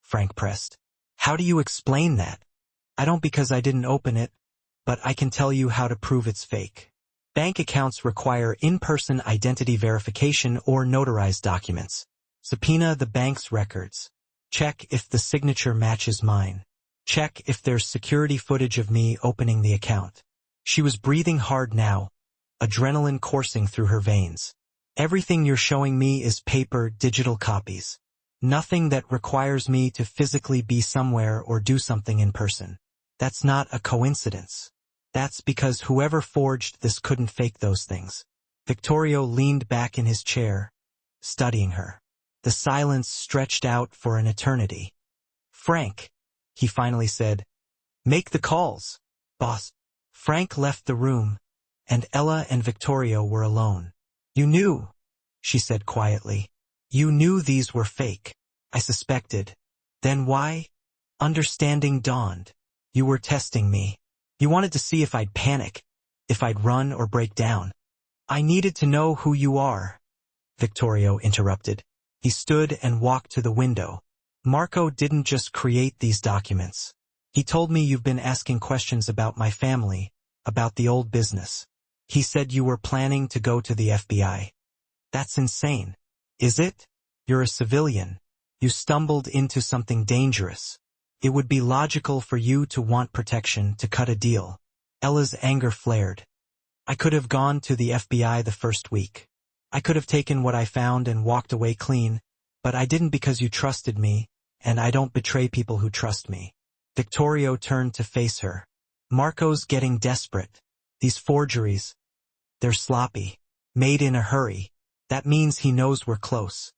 Frank pressed. How do you explain that? I don't, because I didn't open it, but I can tell you how to prove it's fake. Bank accounts require in-person identity verification or notarized documents. Subpoena the bank's records. Check if the signature matches mine. Check if there's security footage of me opening the account. She was breathing hard now, adrenaline coursing through her veins. Everything you're showing me is paper, digital copies. Nothing that requires me to physically be somewhere or do something in person. That's not a coincidence. That's because whoever forged this couldn't fake those things. Victorio leaned back in his chair, studying her. The silence stretched out for an eternity. Frank, he finally said, make the calls, boss. Frank left the room, and Ella and Victorio were alone. You knew, she said quietly. You knew these were fake. I suspected. Then why? Understanding dawned. You were testing me. You wanted to see if I'd panic, if I'd run or break down. I needed to know who you are, Victorio interrupted. He stood and walked to the window. Marco didn't just create these documents. He told me you've been asking questions about my family, about the old business. He said you were planning to go to the FBI. That's insane. Is it? You're a civilian. You stumbled into something dangerous. It would be logical for you to want protection, to cut a deal. Ella's anger flared. I could have gone to the FBI the first week. I could have taken what I found and walked away clean, but I didn't because you trusted me, and I don't betray people who trust me. Victorio turned to face her. Marco's getting desperate. These forgeries, they're sloppy, made in a hurry. That means he knows we're close.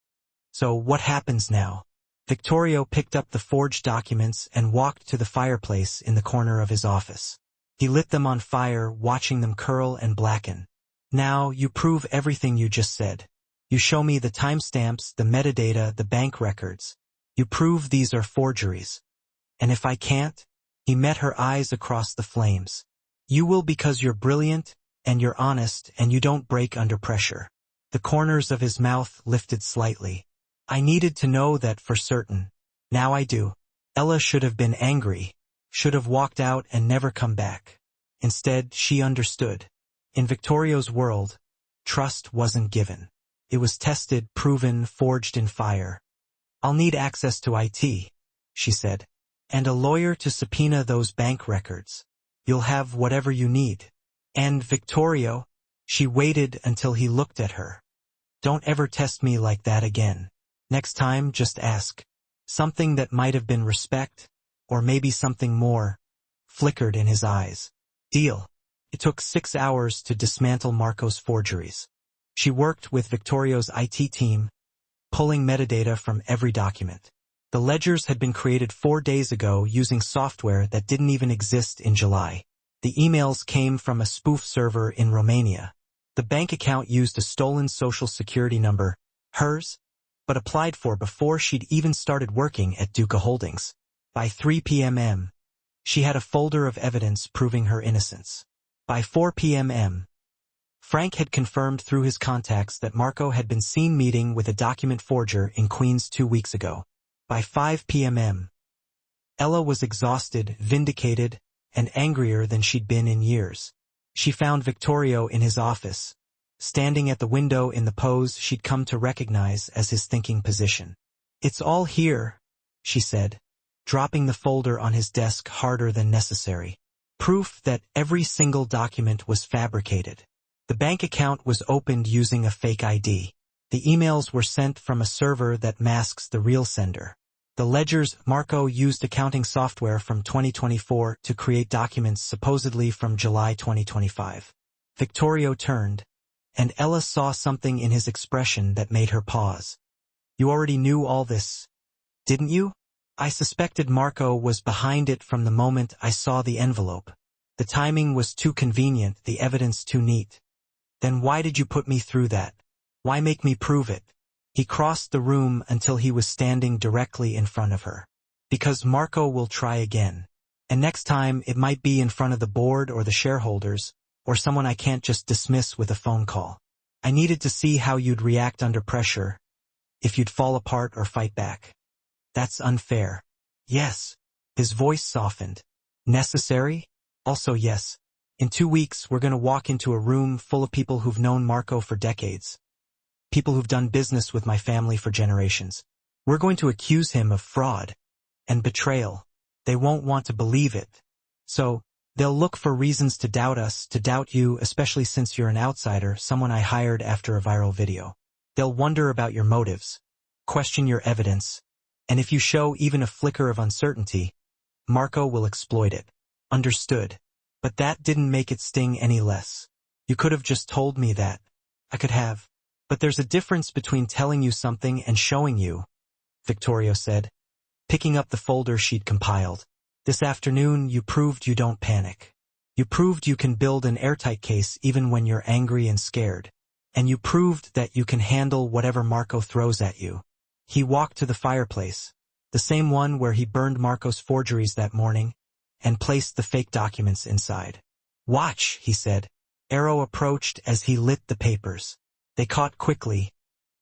So what happens now? Victorio picked up the forged documents and walked to the fireplace in the corner of his office. He lit them on fire, watching them curl and blacken. Now you prove everything you just said. You show me the timestamps, the metadata, the bank records. You prove these are forgeries. And if I can't? He met her eyes across the flames. You will, because you're brilliant, and you're honest, and you don't break under pressure. The corners of his mouth lifted slightly. I needed to know that for certain. Now I do. Ella should have been angry, should have walked out and never come back. Instead, she understood. In Victorio's world, trust wasn't given. It was tested, proven, forged in fire. I'll need access to IT, she said. And a lawyer to subpoena those bank records. You'll have whatever you need. And Victorio, she waited until he looked at her. Don't ever test me like that again. Next time, just ask. Something that might have been respect, or maybe something more, flickered in his eyes. Deal. It took 6 hours to dismantle Marco's forgeries. She worked with Victorio's IT team, pulling metadata from every document. The ledgers had been created 4 days ago using software that didn't even exist in July. The emails came from a spoof server in Romania. The bank account used a stolen social security number, hers, but applied for before she'd even started working at Duca Holdings. By 3 p.m., she had a folder of evidence proving her innocence. By 4 p.m., Frank had confirmed through his contacts that Marco had been seen meeting with a document forger in Queens 2 weeks ago. By 5 p.m., Ella was exhausted, vindicated, and angrier than she'd been in years. She found Victorio in his office, standing at the window in the pose she'd come to recognize as his thinking position. It's all here, she said, dropping the folder on his desk harder than necessary. Proof that every single document was fabricated. The bank account was opened using a fake ID. The emails were sent from a server that masks the real sender. The ledgers, Marco used accounting software from 2024 to create documents supposedly from July 2025. Victorio turned, and Ella saw something in his expression that made her pause. You already knew all this, didn't you? I suspected Marco was behind it from the moment I saw the envelope. The timing was too convenient, the evidence too neat. Then why did you put me through that? Why make me prove it? He crossed the room until he was standing directly in front of her. Because Marco will try again. And next time it might be in front of the board or the shareholders, or someone I can't just dismiss with a phone call. I needed to see how you'd react under pressure, if you'd fall apart or fight back. That's unfair. Yes. His voice softened. Necessary? Also yes. In 2 weeks we're going to walk into a room full of people who've known Marco for decades. People who've done business with my family for generations. We're going to accuse him of fraud and betrayal. They won't want to believe it. So, they'll look for reasons to doubt us, to doubt you, especially since you're an outsider, someone I hired after a viral video. They'll wonder about your motives, question your evidence, and if you show even a flicker of uncertainty, Marco will exploit it. Understood. But that didn't make it sting any less. You could have just told me that. I could have. But there's a difference between telling you something and showing you, Victorio said, picking up the folder she'd compiled. This afternoon you proved you don't panic. You proved you can build an airtight case even when you're angry and scared. And you proved that you can handle whatever Marco throws at you. He walked to the fireplace, the same one where he burned Marco's forgeries that morning, and placed the fake documents inside. Watch, he said. Arrow approached as he lit the papers. They caught quickly,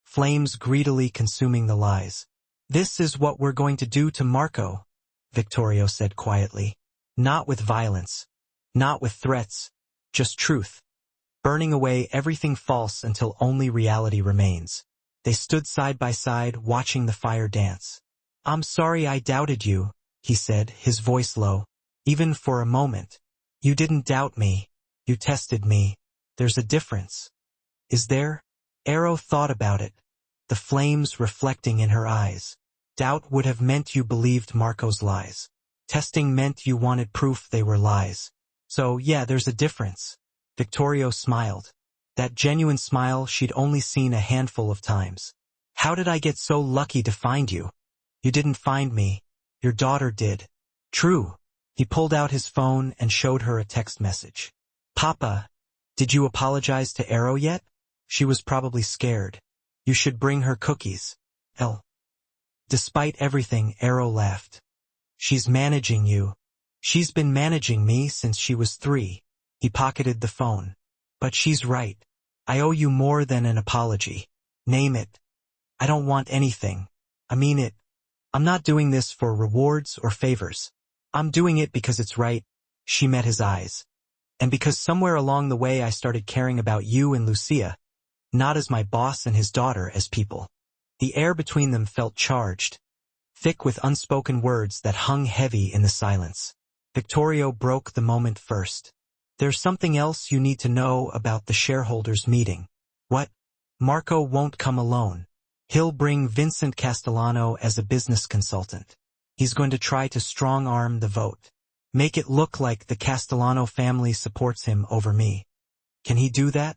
flames greedily consuming the lies. This is what we're going to do to Marco, Victorio said quietly. Not with violence, not with threats, just truth. Burning away everything false until only reality remains. They stood side by side, watching the fire dance. I'm sorry I doubted you, he said, his voice low. Even for a moment. You didn't doubt me. You tested me. There's a difference. Is there? Arrow thought about it, the flames reflecting in her eyes. Doubt would have meant you believed Marco's lies. Testing meant you wanted proof they were lies. So, yeah, there's a difference. Victorio smiled. That genuine smile she'd only seen a handful of times. How did I get so lucky to find you? You didn't find me. Your daughter did. True. He pulled out his phone and showed her a text message. Papa, did you apologize to Arrow yet? She was probably scared. You should bring her cookies. L. Despite everything, Arrow laughed. She's managing you. She's been managing me since she was 3. He pocketed the phone. But she's right. I owe you more than an apology. Name it. I don't want anything. I mean it. I'm not doing this for rewards or favors. I'm doing it because it's right. She met his eyes. And because somewhere along the way I started caring about you and Lucia, not as my boss and his daughter as people. The air between them felt charged, thick with unspoken words that hung heavy in the silence. Victorio broke the moment first. There's something else you need to know about the shareholders' meeting. What? Marco won't come alone. He'll bring Vincent Castellano as a business consultant. He's going to try to strong-arm the vote. Make it look like the Castellano family supports him over me. Can he do that?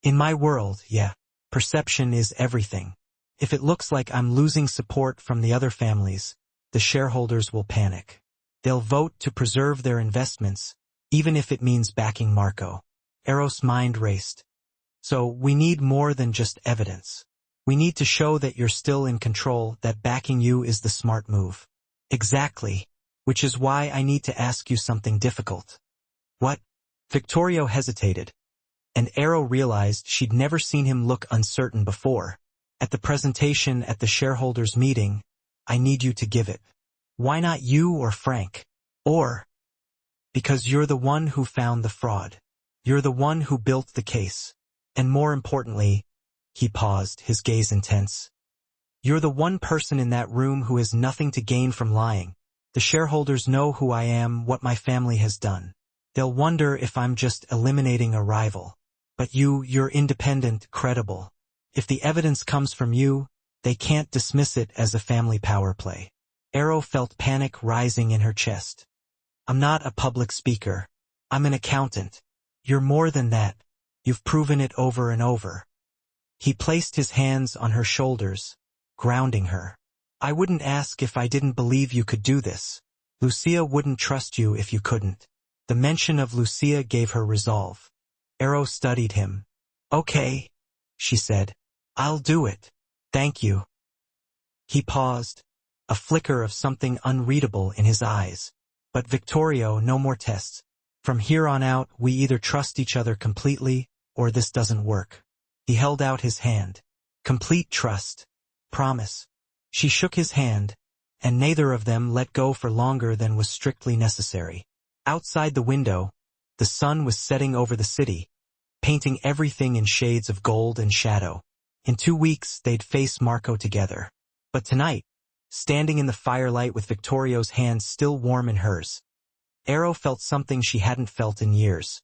In my world, yeah. Perception is everything. If it looks like I'm losing support from the other families, the shareholders will panic. They'll vote to preserve their investments, even if it means backing Marco. Eros' mind raced. So we need more than just evidence. We need to show that you're still in control, that backing you is the smart move. Exactly. Which is why I need to ask you something difficult. What? Victorio hesitated, and Ero realized she'd never seen him look uncertain before. At the presentation at the shareholders' meeting, I need you to give it. Why not you or Frank? Or, because you're the one who found the fraud. You're the one who built the case. And more importantly, he paused, his gaze intense. You're the one person in that room who has nothing to gain from lying. The shareholders know who I am, what my family has done. They'll wonder if I'm just eliminating a rival. But you're independent, credible. If the evidence comes from you, they can't dismiss it as a family power play. Ero felt panic rising in her chest. I'm not a public speaker. I'm an accountant. You're more than that. You've proven it over and over. He placed his hands on her shoulders, grounding her. I wouldn't ask if I didn't believe you could do this. Lucia wouldn't trust you if you couldn't. The mention of Lucia gave her resolve. Ero studied him. Okay, she said. I'll do it. Thank you. He paused, a flicker of something unreadable in his eyes. But Victorio, no more tests. From here on out, we either trust each other completely, or this doesn't work. He held out his hand. Complete trust. Promise. She shook his hand, and neither of them let go for longer than was strictly necessary. Outside the window, the sun was setting over the city, painting everything in shades of gold and shadow. In 2 weeks, they'd face Marco together. But tonight, standing in the firelight with Victorio's hands still warm in hers, Ero felt something she hadn't felt in years.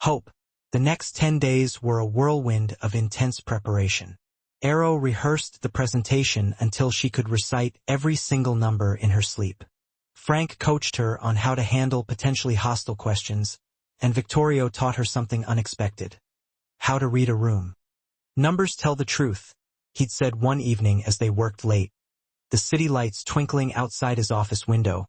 Hope. The next 10 days were a whirlwind of intense preparation. Ero rehearsed the presentation until she could recite every single number in her sleep. Frank coached her on how to handle potentially hostile questions, and Victorio taught her something unexpected. How to read a room. Numbers tell the truth, he'd said one evening as they worked late, the city lights twinkling outside his office window.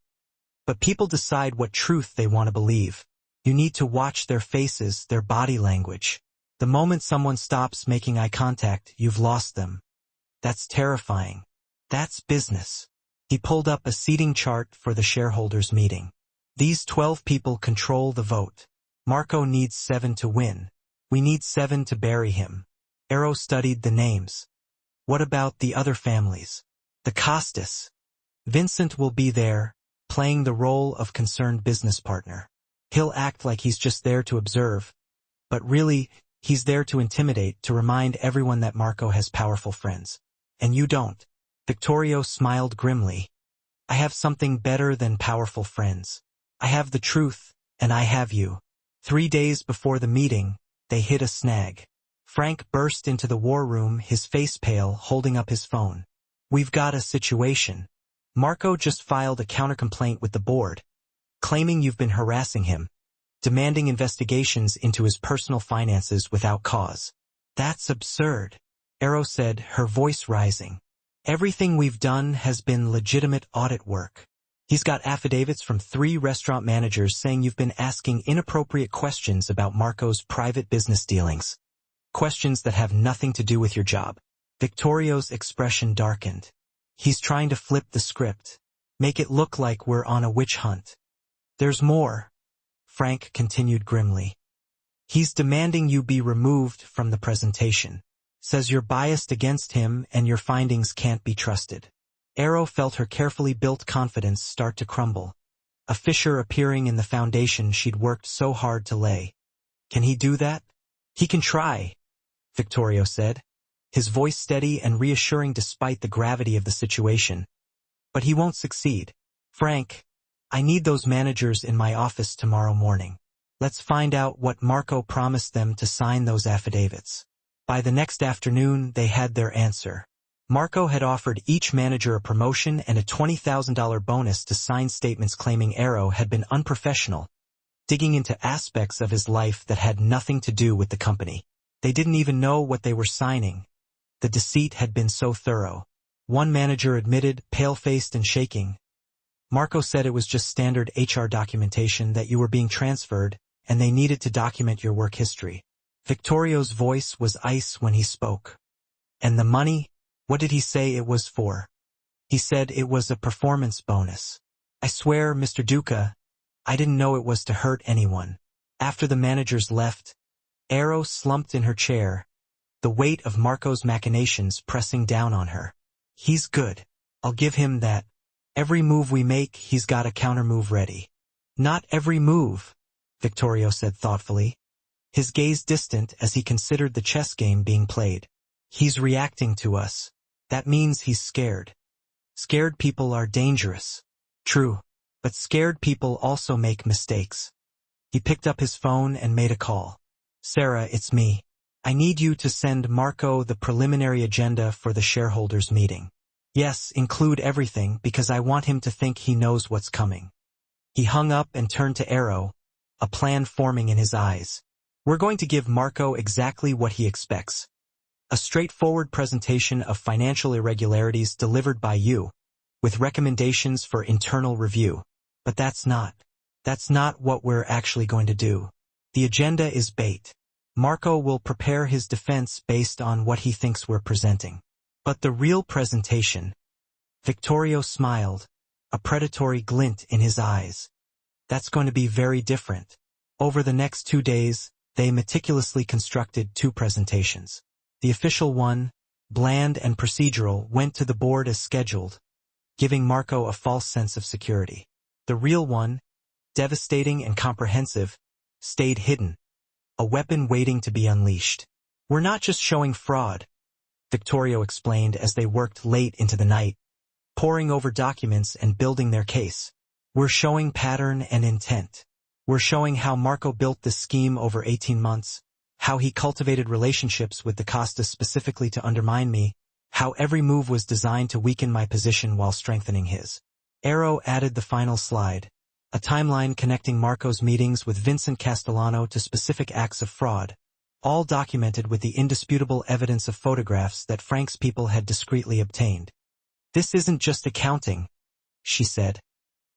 But people decide what truth they want to believe. You need to watch their faces, their body language. The moment someone stops making eye contact, you've lost them. That's terrifying. That's business. He pulled up a seating chart for the shareholders' meeting. These 12 people control the vote. Marco needs 7 to win. We need 7 to bury him. Ero studied the names. What about the other families? The Costas. Vincent will be there, playing the role of concerned business partner. He'll act like he's just there to observe, but really, he's there to intimidate, to remind everyone that Marco has powerful friends. And you don't. Victorio smiled grimly. I have something better than powerful friends. I have the truth, and I have you. 3 days before the meeting, they hit a snag. Frank burst into the war room, his face pale, holding up his phone. We've got a situation. Marco just filed a countercomplaint with the board, claiming you've been harassing him, demanding investigations into his personal finances without cause. That's absurd, Ero said, her voice rising. Everything we've done has been legitimate audit work. He's got affidavits from 3 restaurant managers saying you've been asking inappropriate questions about Marco's private business dealings. Questions that have nothing to do with your job. Victorio's expression darkened. He's trying to flip the script, make it look like we're on a witch hunt. There's more, Frank continued grimly. He's demanding you be removed from the presentation. Says you're biased against him and your findings can't be trusted. Arrow felt her carefully built confidence start to crumble, a fissure appearing in the foundation she'd worked so hard to lay. Can he do that? He can try, Victorio said, his voice steady and reassuring despite the gravity of the situation. But he won't succeed. Frank, I need those managers in my office tomorrow morning. Let's find out what Marco promised them to sign those affidavits. By the next afternoon, they had their answer. Marco had offered each manager a promotion and a $20,000 bonus to sign statements claiming Arrow had been unprofessional, digging into aspects of his life that had nothing to do with the company. They didn't even know what they were signing. The deceit had been so thorough. One manager admitted, pale-faced and shaking. Marco said it was just standard HR documentation that you were being transferred, and they needed to document your work history. Victorio's voice was ice when he spoke. And the money? What did he say it was for? He said it was a performance bonus. I swear, Mr. Duca, I didn't know it was to hurt anyone. After the managers left, Arrow slumped in her chair, the weight of Marco's machinations pressing down on her. He's good. I'll give him that. Every move we make, he's got a counter-move ready. Not every move, Victorio said thoughtfully, his gaze distant as he considered the chess game being played. He's reacting to us. That means he's scared. Scared people are dangerous. True, but scared people also make mistakes. He picked up his phone and made a call. Sarah, it's me. I need you to send Marco the preliminary agenda for the shareholders' meeting. Yes, include everything because I want him to think he knows what's coming. He hung up and turned to Arrow, a plan forming in his eyes. We're going to give Marco exactly what he expects. A straightforward presentation of financial irregularities delivered by you, with recommendations for internal review. But that's not what we're actually going to do. The agenda is bait. Marco will prepare his defense based on what he thinks we're presenting. But the real presentation, Victorio smiled, a predatory glint in his eyes. That's going to be very different. Over the next 2 days, they meticulously constructed 2 presentations. The official one, bland and procedural, went to the board as scheduled, giving Marco a false sense of security. The real one, devastating and comprehensive, stayed hidden, a weapon waiting to be unleashed. We're not just showing fraud, Victorio explained as they worked late into the night, poring over documents and building their case. We're showing pattern and intent. We're showing how Marco built this scheme over 18 months, how he cultivated relationships with the Costas specifically to undermine me, how every move was designed to weaken my position while strengthening his. Arrow added the final slide, a timeline connecting Marco's meetings with Vincent Castellano to specific acts of fraud, all documented with the indisputable evidence of photographs that Frank's people had discreetly obtained. This isn't just accounting, she said,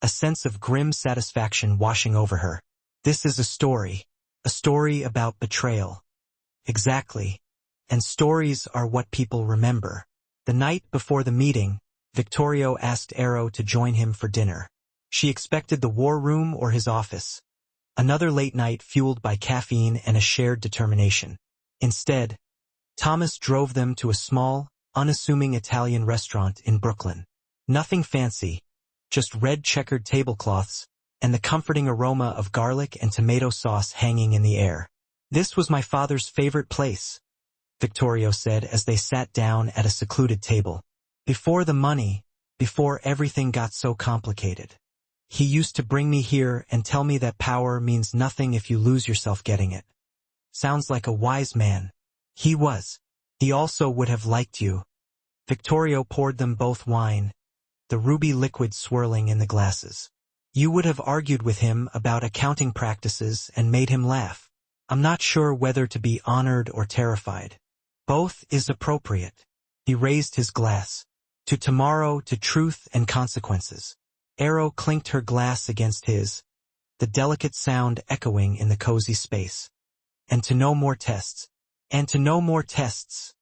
a sense of grim satisfaction washing over her. This is a story about betrayal. Exactly. And stories are what people remember. The night before the meeting, Victorio asked Arrow to join him for dinner. She expected the war room or his office. Another late night fueled by caffeine and a shared determination. Instead, Thomas drove them to a small, unassuming Italian restaurant in Brooklyn. Nothing fancy, just red checkered tablecloths, and the comforting aroma of garlic and tomato sauce hanging in the air. This was my father's favorite place, Victorio said as they sat down at a secluded table. Before the money, before everything got so complicated. He used to bring me here and tell me that power means nothing if you lose yourself getting it. Sounds like a wise man. He was. He also would have liked you. Victorio poured them both wine, the ruby liquid swirling in the glasses. You would have argued with him about accounting practices and made him laugh. I'm not sure whether to be honored or terrified. Both is appropriate. He raised his glass. To tomorrow, to truth and consequences. Arrow clinked her glass against his, the delicate sound echoing in the cozy space. And to no more tests. And to no more tests.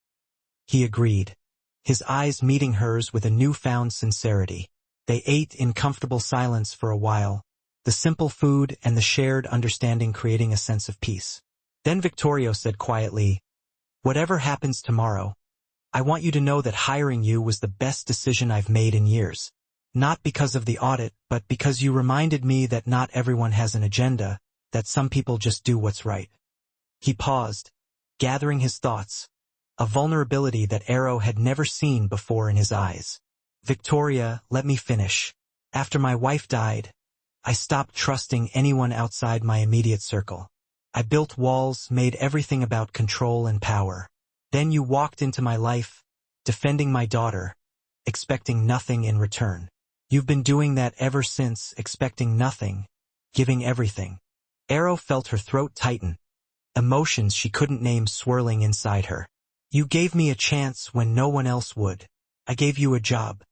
He agreed, his eyes meeting hers with a newfound sincerity. They ate in comfortable silence for a while, the simple food and the shared understanding creating a sense of peace. Then Victorio said quietly, "Whatever happens tomorrow, I want you to know that hiring you was the best decision I've made in years. Not because of the audit, but because you reminded me that not everyone has an agenda, that some people just do what's right." He paused, gathering his thoughts, a vulnerability that Arrow had never seen before in his eyes. "Victoria, let me finish. After my wife died, I stopped trusting anyone outside my immediate circle. I built walls, made everything about control and power. Then you walked into my life, defending my daughter, expecting nothing in return. You've been doing that ever since, expecting nothing, giving everything." Arrow felt her throat tighten, emotions she couldn't name swirling inside her. "You gave me a chance when no one else would. I gave you a job."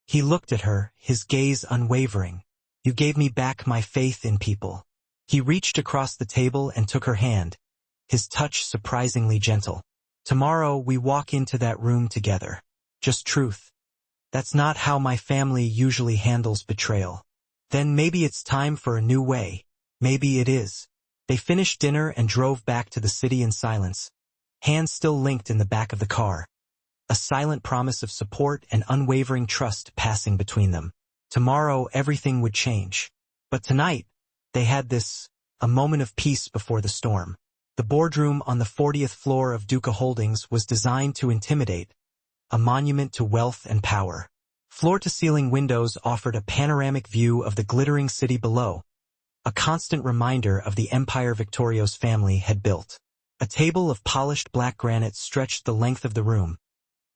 He looked at her, his gaze unwavering. "You gave me back my faith in people." He reached across the table and took her hand, his touch surprisingly gentle. "Tomorrow we walk into that room together. Just truth. That's not how my family usually handles betrayal. Then maybe it's time for a new way. Maybe it is." They finished dinner and drove back to the city in silence, hands still linked in the back of the car. A silent promise of support and unwavering trust passing between them. Tomorrow everything would change. But tonight, they had a moment of peace before the storm. The boardroom on the 40th floor of Duca Holdings was designed to intimidate, a monument to wealth and power. Floor-to-ceiling windows offered a panoramic view of the glittering city below, a constant reminder of the empire Victorio's family had built. A table of polished black granite stretched the length of the room,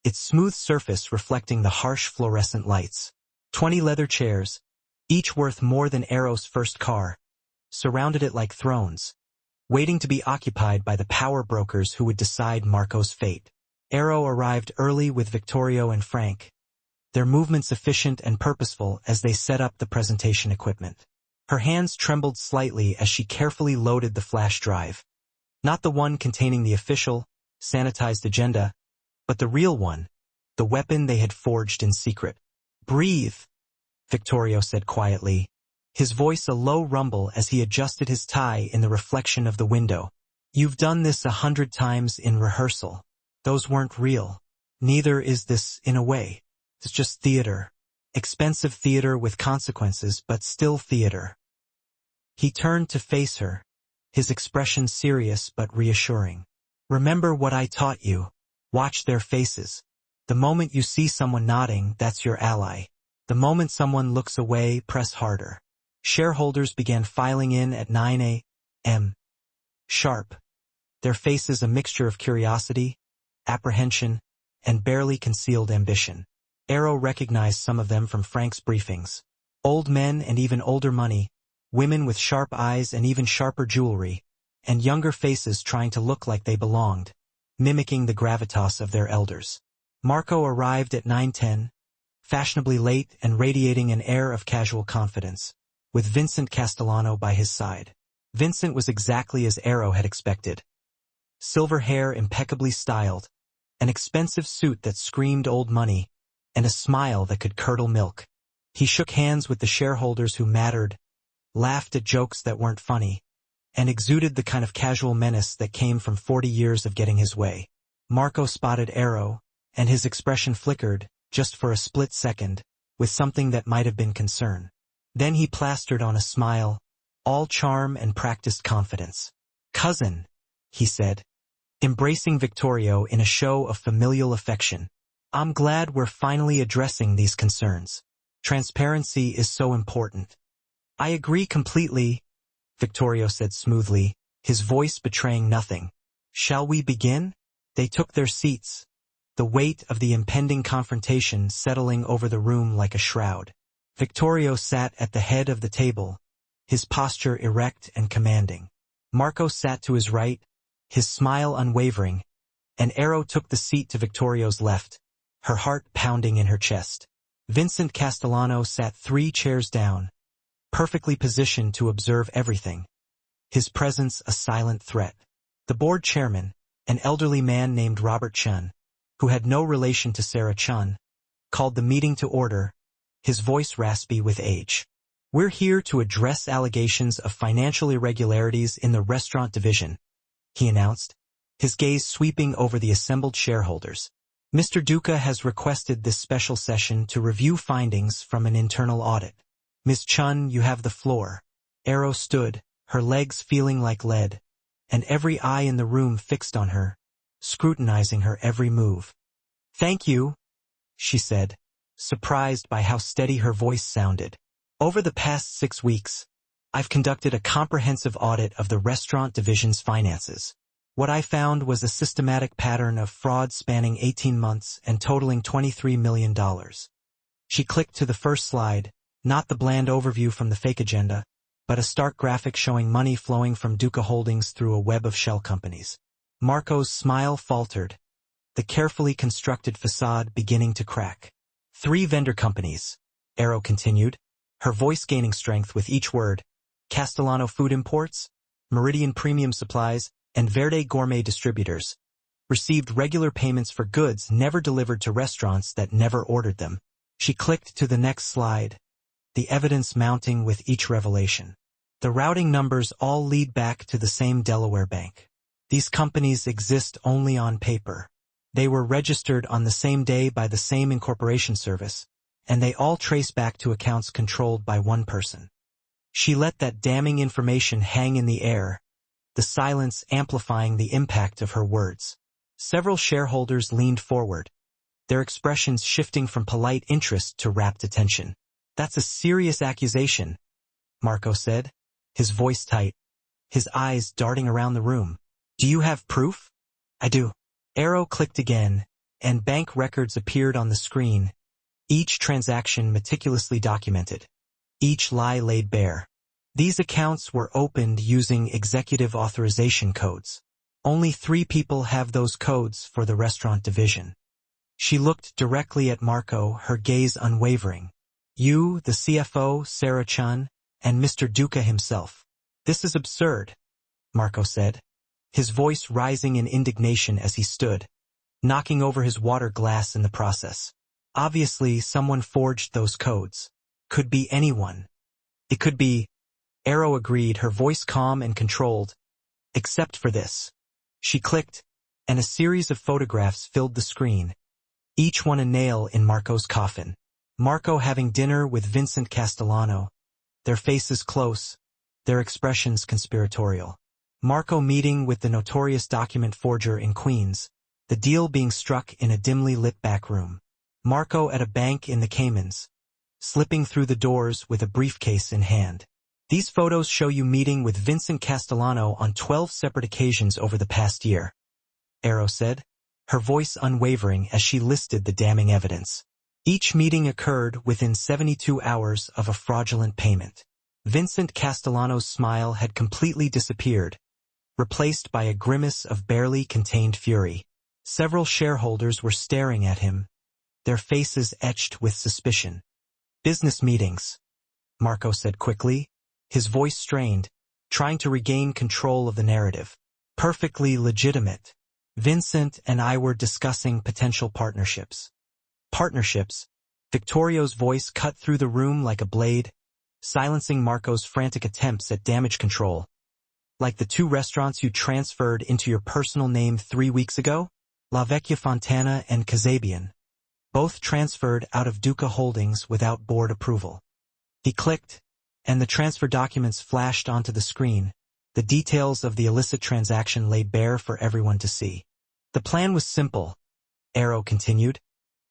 its smooth surface reflecting the harsh fluorescent lights. 20 leather chairs, each worth more than Arrow's first car, surrounded it like thrones, waiting to be occupied by the power brokers who would decide Marco's fate. Arrow arrived early with Victorio and Frank, their movements efficient and purposeful as they set up the presentation equipment. Her hands trembled slightly as she carefully loaded the flash drive. Not the one containing the official, sanitized agenda, but the real one, the weapon they had forged in secret. "Breathe," Victorio said quietly, his voice a low rumble as he adjusted his tie in the reflection of the window. "You've done this 100 times in rehearsal. Those weren't real. Neither is this, in a way. It's just theater. Expensive theater with consequences, but still theater." He turned to face her, his expression serious but reassuring. "Remember what I taught you. Watch their faces. The moment you see someone nodding, that's your ally. The moment someone looks away, press harder." Shareholders began filing in at 9 a.m. sharp, their faces a mixture of curiosity, apprehension, and barely concealed ambition. Arrow recognized some of them from Frank's briefings. Old men and even older money, women with sharp eyes and even sharper jewelry, and younger faces trying to look like they belonged, mimicking the gravitas of their elders. Marco arrived at 9:10, fashionably late and radiating an air of casual confidence, with Vincent Castellano by his side. Vincent was exactly as Arrow had expected. Silver hair impeccably styled, an expensive suit that screamed old money, and a smile that could curdle milk. He shook hands with the shareholders who mattered, laughed at jokes that weren't funny, and exuded the kind of casual menace that came from 40 years of getting his way. Marco spotted Arrow, and his expression flickered, just for a split second, with something that might have been concern. Then he plastered on a smile, all charm and practiced confidence. "Cousin," he said, embracing Victorio in a show of familial affection. "I'm glad we're finally addressing these concerns. Transparency is so important." "I agree completely," Victorio said smoothly, his voice betraying nothing. "Shall we begin?" They took their seats, the weight of the impending confrontation settling over the room like a shroud. Victorio sat at the head of the table, his posture erect and commanding. Marco sat to his right, his smile unwavering, and Arrow took the seat to Victorio's left, her heart pounding in her chest. Vincent Castellano sat 3 chairs down, perfectly positioned to observe everything, his presence a silent threat. The board chairman, an elderly man named Robert Chun, who had no relation to Sarah Chun, called the meeting to order, his voice raspy with age. "We're here to address allegations of financial irregularities in the restaurant division. he announced, his gaze sweeping over the assembled shareholders. Mr. Duca has requested this special session to review findings from an internal audit. Ms. Chun, you have the floor. Arrow stood, her legs feeling like lead, and every eye in the room fixed on her, scrutinizing her every move. Thank you, she said, surprised by how steady her voice sounded. Over the past 6 weeks, I've conducted a comprehensive audit of the restaurant division's finances. What I found was a systematic pattern of fraud spanning 18 months and totaling $23 million. She clicked to the first slide, not the bland overview from the fake agenda, but a stark graphic showing money flowing from Duca Holdings through a web of shell companies. Marco's smile faltered, the carefully constructed facade beginning to crack. 3 vendor companies, Arrow continued, her voice gaining strength with each word: Castellano Food Imports, Meridian Premium Supplies, and Verde Gourmet Distributors, received regular payments for goods never delivered to restaurants that never ordered them. She clicked to the next slide, the evidence mounting with each revelation. The routing numbers all lead back to the same Delaware bank. These companies exist only on paper. They were registered on the same day by the same incorporation service, and they all trace back to accounts controlled by one person. She let that damning information hang in the air, the silence amplifying the impact of her words. Several shareholders leaned forward, their expressions shifting from polite interest to rapt attention. That's a serious accusation, Marco said, his voice tight, his eyes darting around the room. Do you have proof? I do. Arrow clicked again, and bank records appeared on the screen, each transaction meticulously documented, each lie laid bare. These accounts were opened using executive authorization codes. Only 3 people have those codes for the restaurant division. She looked directly at Marco, her gaze unwavering. You, the CFO, Sarah Chun, and Mr. Duca himself. This is absurd, Marco said, his voice rising in indignation as he stood, knocking over his water glass in the process. Obviously, someone forged those codes. Could be anyone. It could be... Arrow agreed, her voice calm and controlled. Except for this. She clicked, and a series of photographs filled the screen, each one a nail in Marco's coffin. Marco having dinner with Vincent Castellano, their faces close, their expressions conspiratorial. Marco meeting with the notorious document forger in Queens, the deal being struck in a dimly lit back room. Marco at a bank in the Caymans, slipping through the doors with a briefcase in hand. These photos show you meeting with Vincent Castellano on 12 separate occasions over the past year, Arrow said, her voice unwavering as she listed the damning evidence. Each meeting occurred within 72 hours of a fraudulent payment. Vincent Castellano's smile had completely disappeared, replaced by a grimace of barely contained fury. Several shareholders were staring at him, their faces etched with suspicion. Business meetings, Marco said quickly, his voice strained, trying to regain control of the narrative. Perfectly legitimate. Vincent and I were discussing potential partnerships. Partnerships? Victorio's voice cut through the room like a blade, silencing Marco's frantic attempts at damage control. Like the 2 restaurants you transferred into your personal name 3 weeks ago? La Vecchia Fontana and Kazabian. Both transferred out of Duca Holdings without board approval. He clicked, and the transfer documents flashed onto the screen, the details of the illicit transaction laid bare for everyone to see. The plan was simple, Arrow continued,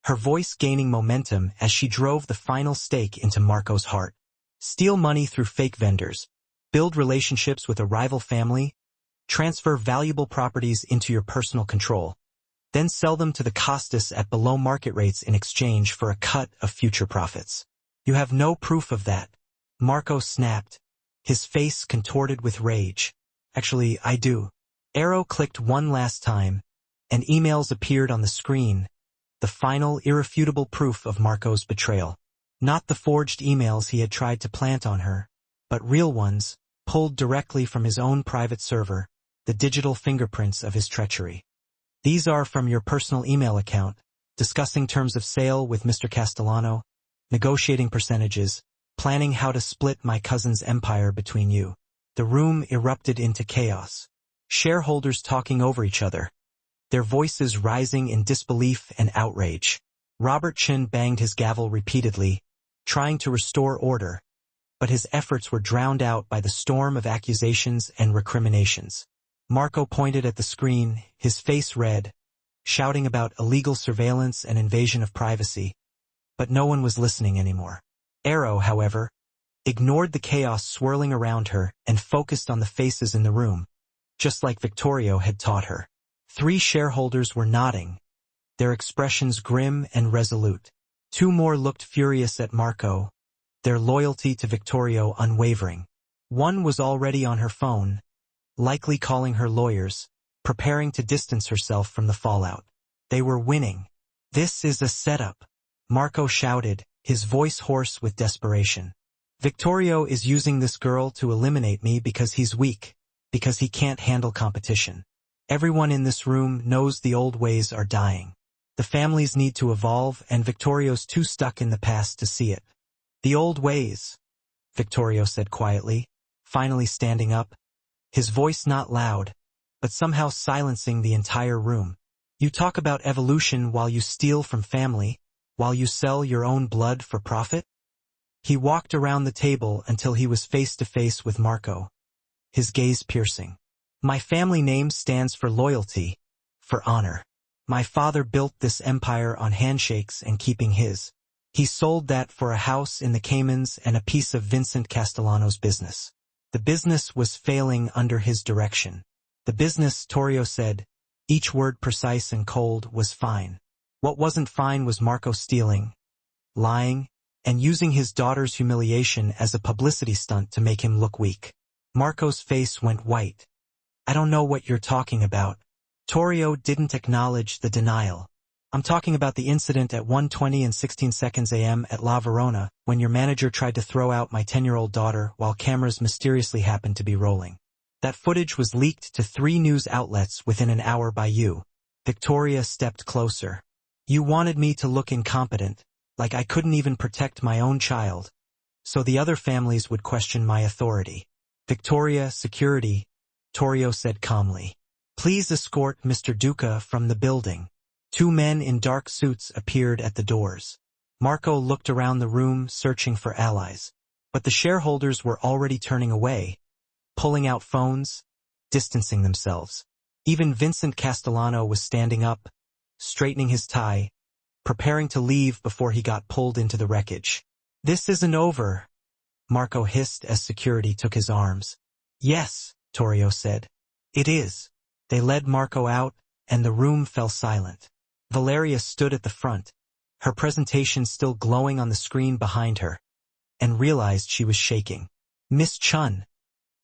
her voice gaining momentum as she drove the final stake into Marco's heart. Steal money through fake vendors, build relationships with a rival family, transfer valuable properties into your personal control, then sell them to the Costas at below market rates in exchange for a cut of future profits. You have no proof of that. Marco snapped, his face contorted with rage. Actually, I do. Arrow clicked one last time, and emails appeared on the screen, the final irrefutable proof of Marco's betrayal. Not the forged emails he had tried to plant on her, but real ones, pulled directly from his own private server, the digital fingerprints of his treachery. These are from your personal email account, discussing terms of sale with Mr. Castellano, negotiating percentages, planning how to split my cousin's empire between you. The room erupted into chaos. Shareholders talking over each other, their voices rising in disbelief and outrage. Robert Chin banged his gavel repeatedly, trying to restore order, but his efforts were drowned out by the storm of accusations and recriminations. Marco pointed at the screen, his face red, shouting about illegal surveillance and invasion of privacy, but no one was listening anymore. Arrow, however, ignored the chaos swirling around her and focused on the faces in the room, just like Victorio had taught her. 3 shareholders were nodding, their expressions grim and resolute. 2 more looked furious at Marco, their loyalty to Victorio unwavering. 1 was already on her phone, likely calling her lawyers, preparing to distance herself from the fallout. They were winning. "This is a setup," Marco shouted, his voice hoarse with desperation. "Victorio is using this girl to eliminate me because he's weak, because he can't handle competition. Everyone in this room knows the old ways are dying. The families need to evolve, and Victorio's too stuck in the past to see it." "The old ways," Victorio said quietly, finally standing up, his voice not loud, but somehow silencing the entire room. "You talk about evolution while you steal from family, while you sell your own blood for profit?" He walked around the table until he was face to face with Marco, his gaze piercing. "My family name stands for loyalty, for honor. My father built this empire on handshakes and keeping his. He sold that for a house in the Caymans and a piece of Vincent Castellano's business. The business was failing under his direction. The business," Torrio said, each word precise and cold, "was fine. What wasn't fine was Marco stealing, lying, and using his daughter's humiliation as a publicity stunt to make him look weak." Marco's face went white. "I don't know what you're talking about." Torrio didn't acknowledge the denial. "I'm talking about the incident at 1:20 and 16 seconds a.m. at La Verona, when your manager tried to throw out my 10-year-old daughter while cameras mysteriously happened to be rolling. That footage was leaked to 3 news outlets within an hour by you." Victoria stepped closer. "You wanted me to look incompetent, like I couldn't even protect my own child, so the other families would question my authority." "Victoria, security," Torrio said calmly. "Please escort Mr. Duca from the building." 2 men in dark suits appeared at the doors. Marco looked around the room searching for allies, but the shareholders were already turning away, pulling out phones, distancing themselves. Even Vincent Castellano was standing up, straightening his tie, preparing to leave before he got pulled into the wreckage. "This isn't over," Marco hissed as security took his arms. "Yes," Torrio said. "It is." They led Marco out, and the room fell silent. Valeria stood at the front, her presentation still glowing on the screen behind her, and realized she was shaking. "Miss Chun,"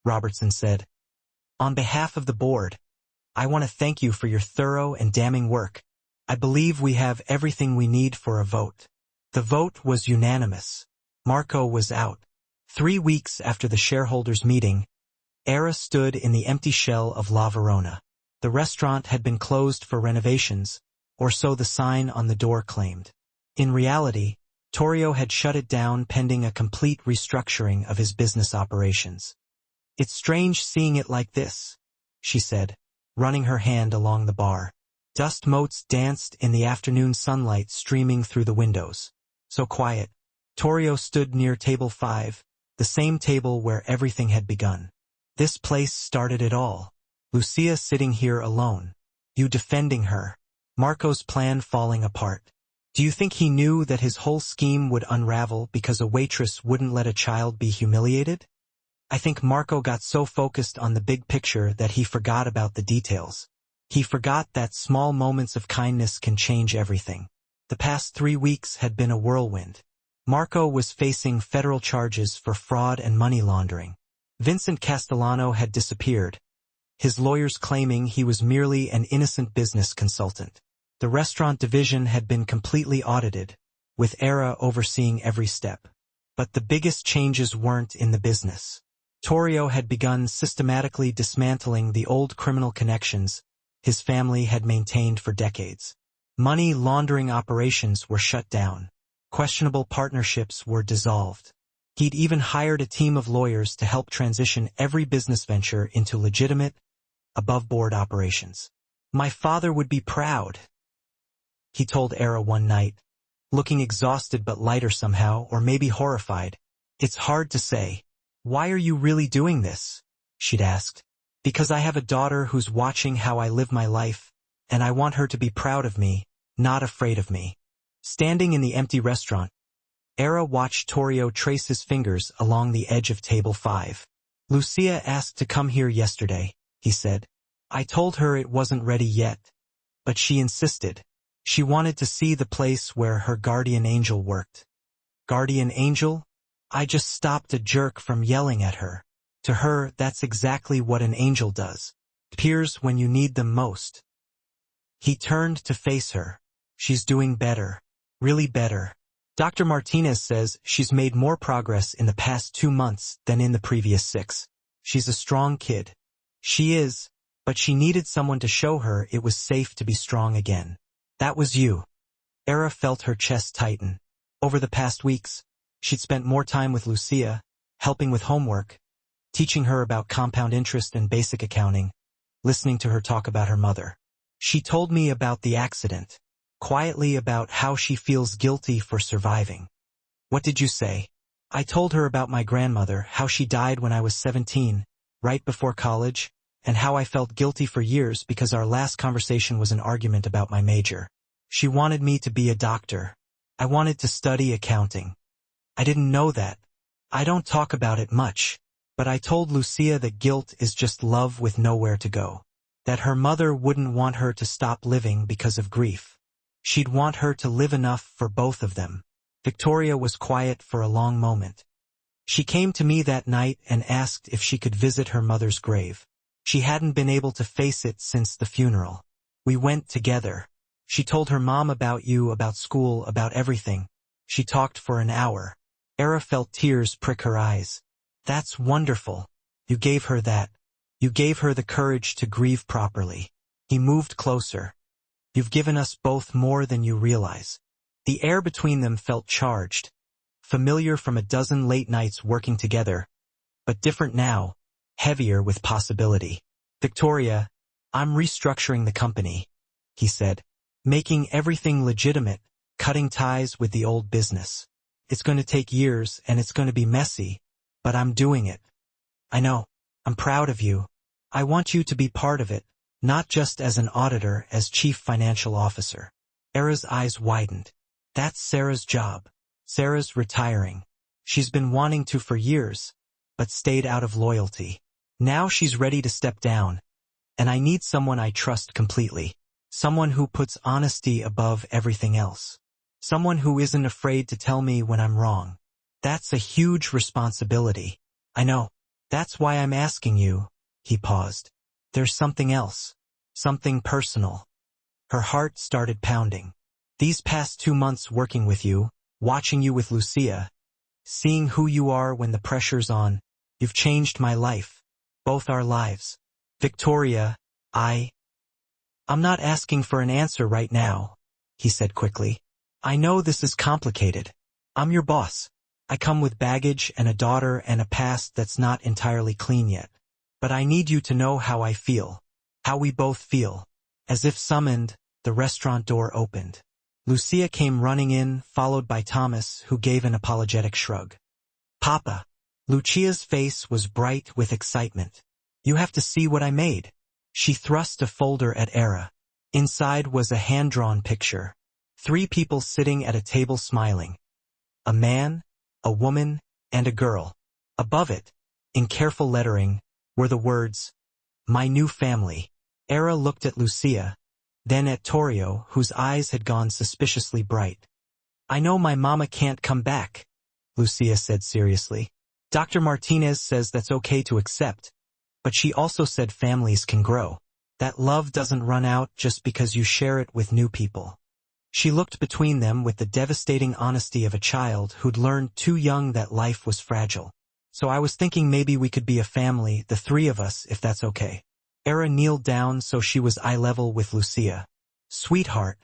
Robertson said, "on behalf of the board, I want to thank you for your thorough and damning work. I believe we have everything we need for a vote." The vote was unanimous. Marco was out. 3 weeks after the shareholders' meeting, Era stood in the empty shell of La Verona. The restaurant had been closed for renovations, or so the sign on the door claimed. In reality, Torrio had shut it down pending a complete restructuring of his business operations. "It's strange seeing it like this," she said, running her hand along the bar. Dust motes danced in the afternoon sunlight streaming through the windows. So quiet. Torrio stood near table 5, the same table where everything had begun. "This place started it all. Lucia sitting here alone. You defending her. Marco's plan falling apart. Do you think he knew that his whole scheme would unravel because a waitress wouldn't let a child be humiliated? I think Marco got so focused on the big picture that he forgot about the details. He forgot that small moments of kindness can change everything. The past 3 weeks had been a whirlwind. Marco was facing federal charges for fraud and money laundering. Vincent Castellano had disappeared, his lawyers claiming he was merely an innocent business consultant. The restaurant division had been completely audited, with Era overseeing every step. But the biggest changes weren't in the business. Torrio had begun systematically dismantling the old criminal connections his family had maintained for decades. Money laundering operations were shut down. Questionable partnerships were dissolved. He'd even hired a team of lawyers to help transition every business venture into legitimate, above-board operations. My father would be proud, he told Era one night, looking exhausted but lighter somehow, or maybe horrified. It's hard to say. Why are you really doing this? She'd asked. Because I have a daughter who's watching how I live my life, and I want her to be proud of me, not afraid of me. Standing in the empty restaurant, Era watched Torio trace his fingers along the edge of table 5. Lucia asked to come here yesterday, he said. I told her it wasn't ready yet, but she insisted. She wanted to see the place where her guardian angel worked. Guardian angel? I just stopped a jerk from yelling at her. To her, that's exactly what an angel does. Appears when you need them most. He turned to face her. She's doing better. Really better. Dr. Martinez says she's made more progress in the past 2 months than in the previous 6. She's a strong kid. She is, but she needed someone to show her it was safe to be strong again. That was you. Era felt her chest tighten. Over the past weeks, she'd spent more time with Lucia, helping with homework, teaching her about compound interest and basic accounting, listening to her talk about her mother. She told me about the accident, quietly about how she feels guilty for surviving. What did you say? I told her about my grandmother, how she died when I was 17, right before college, and how I felt guilty for years because our last conversation was an argument about my major. She wanted me to be a doctor. I wanted to study accounting. I didn't know that. I don't talk about it much, but I told Lucia that guilt is just love with nowhere to go. That her mother wouldn't want her to stop living because of grief. She'd want her to live enough for both of them. Victoria was quiet for a long moment. She came to me that night and asked if she could visit her mother's grave. She hadn't been able to face it since the funeral. We went together. She told her mom about you, about school, about everything. She talked for an hour. Era felt tears prick her eyes. That's wonderful. You gave her that. You gave her the courage to grieve properly. He moved closer. You've given us both more than you realize. The air between them felt charged, familiar from a dozen late nights working together, but different now, heavier with possibility. Victoria, I'm restructuring the company, he said, making everything legitimate, cutting ties with the old business. It's going to take years and it's going to be messy, but I'm doing it. I know. I'm proud of you. I want you to be part of it, not just as an auditor, as chief financial officer. Era's eyes widened. That's Sarah's job. Sarah's retiring. She's been wanting to for years, but stayed out of loyalty. Now she's ready to step down, and I need someone I trust completely. Someone who puts honesty above everything else. Someone who isn't afraid to tell me when I'm wrong. That's a huge responsibility. I know. That's why I'm asking you. He paused. There's something else. Something personal. Her heart started pounding. These past 2 months working with you, watching you with Lucia, seeing who you are when the pressure's on, you've changed my life. Both our lives. Victoria, I'm not asking for an answer right now, he said quickly. I know this is complicated. I'm your boss. I come with baggage and a daughter and a past that's not entirely clean yet. But I need you to know how I feel. How we both feel. As if summoned, the restaurant door opened. Lucia came running in, followed by Thomas, who gave an apologetic shrug. Papa. Lucia's face was bright with excitement. You have to see what I made. She thrust a folder at Era. Inside was a hand-drawn picture. 3 people sitting at a table smiling. A man, a woman, and a girl. Above it, in careful lettering, were the words, My new family. Era looked at Lucia, then at Torio, whose eyes had gone suspiciously bright. I know my mama can't come back, Lucia said seriously. Dr. Martinez says that's okay to accept, but she also said families can grow. That love doesn't run out just because you share it with new people. She looked between them with the devastating honesty of a child who'd learned too young that life was fragile. So I was thinking maybe we could be a family, the 3 of us, if that's okay. Era kneeled down so she was eye level with Lucia. Sweetheart,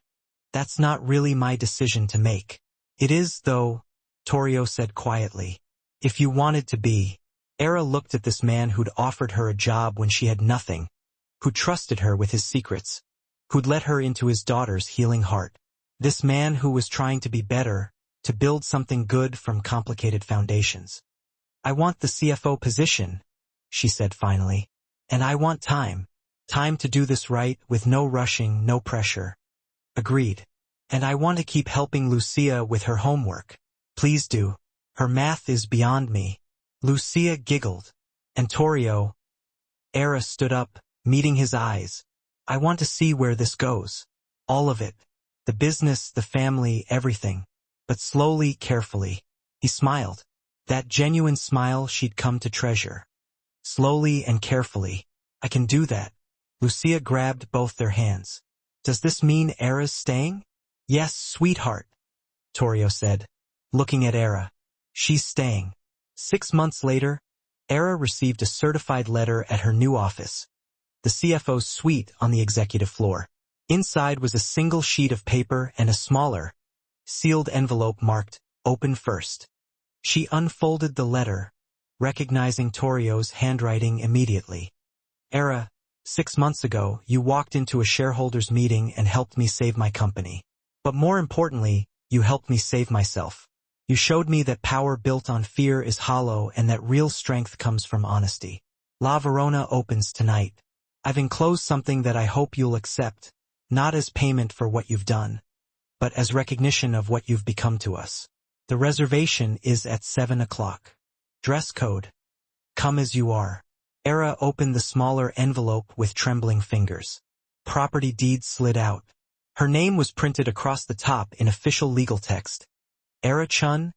that's not really my decision to make. It is, though, Torio said quietly. If you wanted to be. Era looked at this man who'd offered her a job when she had nothing, who trusted her with his secrets, who'd let her into his daughter's healing heart. This man who was trying to be better, to build something good from complicated foundations. "I want the CFO position," she said finally. "And I want time. Time to do this right, with no rushing, no pressure." "Agreed. And I want to keep helping Lucia with her homework." "Please do. Her math is beyond me." Lucia giggled. And Era stood up, meeting his eyes. "I want to see where this goes. All of it. The business, the family, everything. But slowly, carefully." He smiled. That genuine smile she'd come to treasure. "Slowly and carefully. I can do that." Lucia grabbed both their hands. "Does this mean Era's staying?" "Yes, sweetheart," Torio said, looking at Era. "She's staying." 6 months later, Era received a certified letter at her new office, the CFO's suite on the executive floor. Inside was a single sheet of paper and a smaller, sealed envelope marked, "Open first." She unfolded the letter, recognizing Torio's handwriting immediately. "Era, 6 months ago, you walked into a shareholders' meeting and helped me save my company. But more importantly, you helped me save myself. You showed me that power built on fear is hollow and that real strength comes from honesty. La Verona opens tonight. I've enclosed something that I hope you'll accept, not as payment for what you've done, but as recognition of what you've become to us. The reservation is at 7 o'clock. Dress code. Come as you are." Era opened the smaller envelope with trembling fingers. Property deed slid out. Her name was printed across the top in official legal text. Era Chun,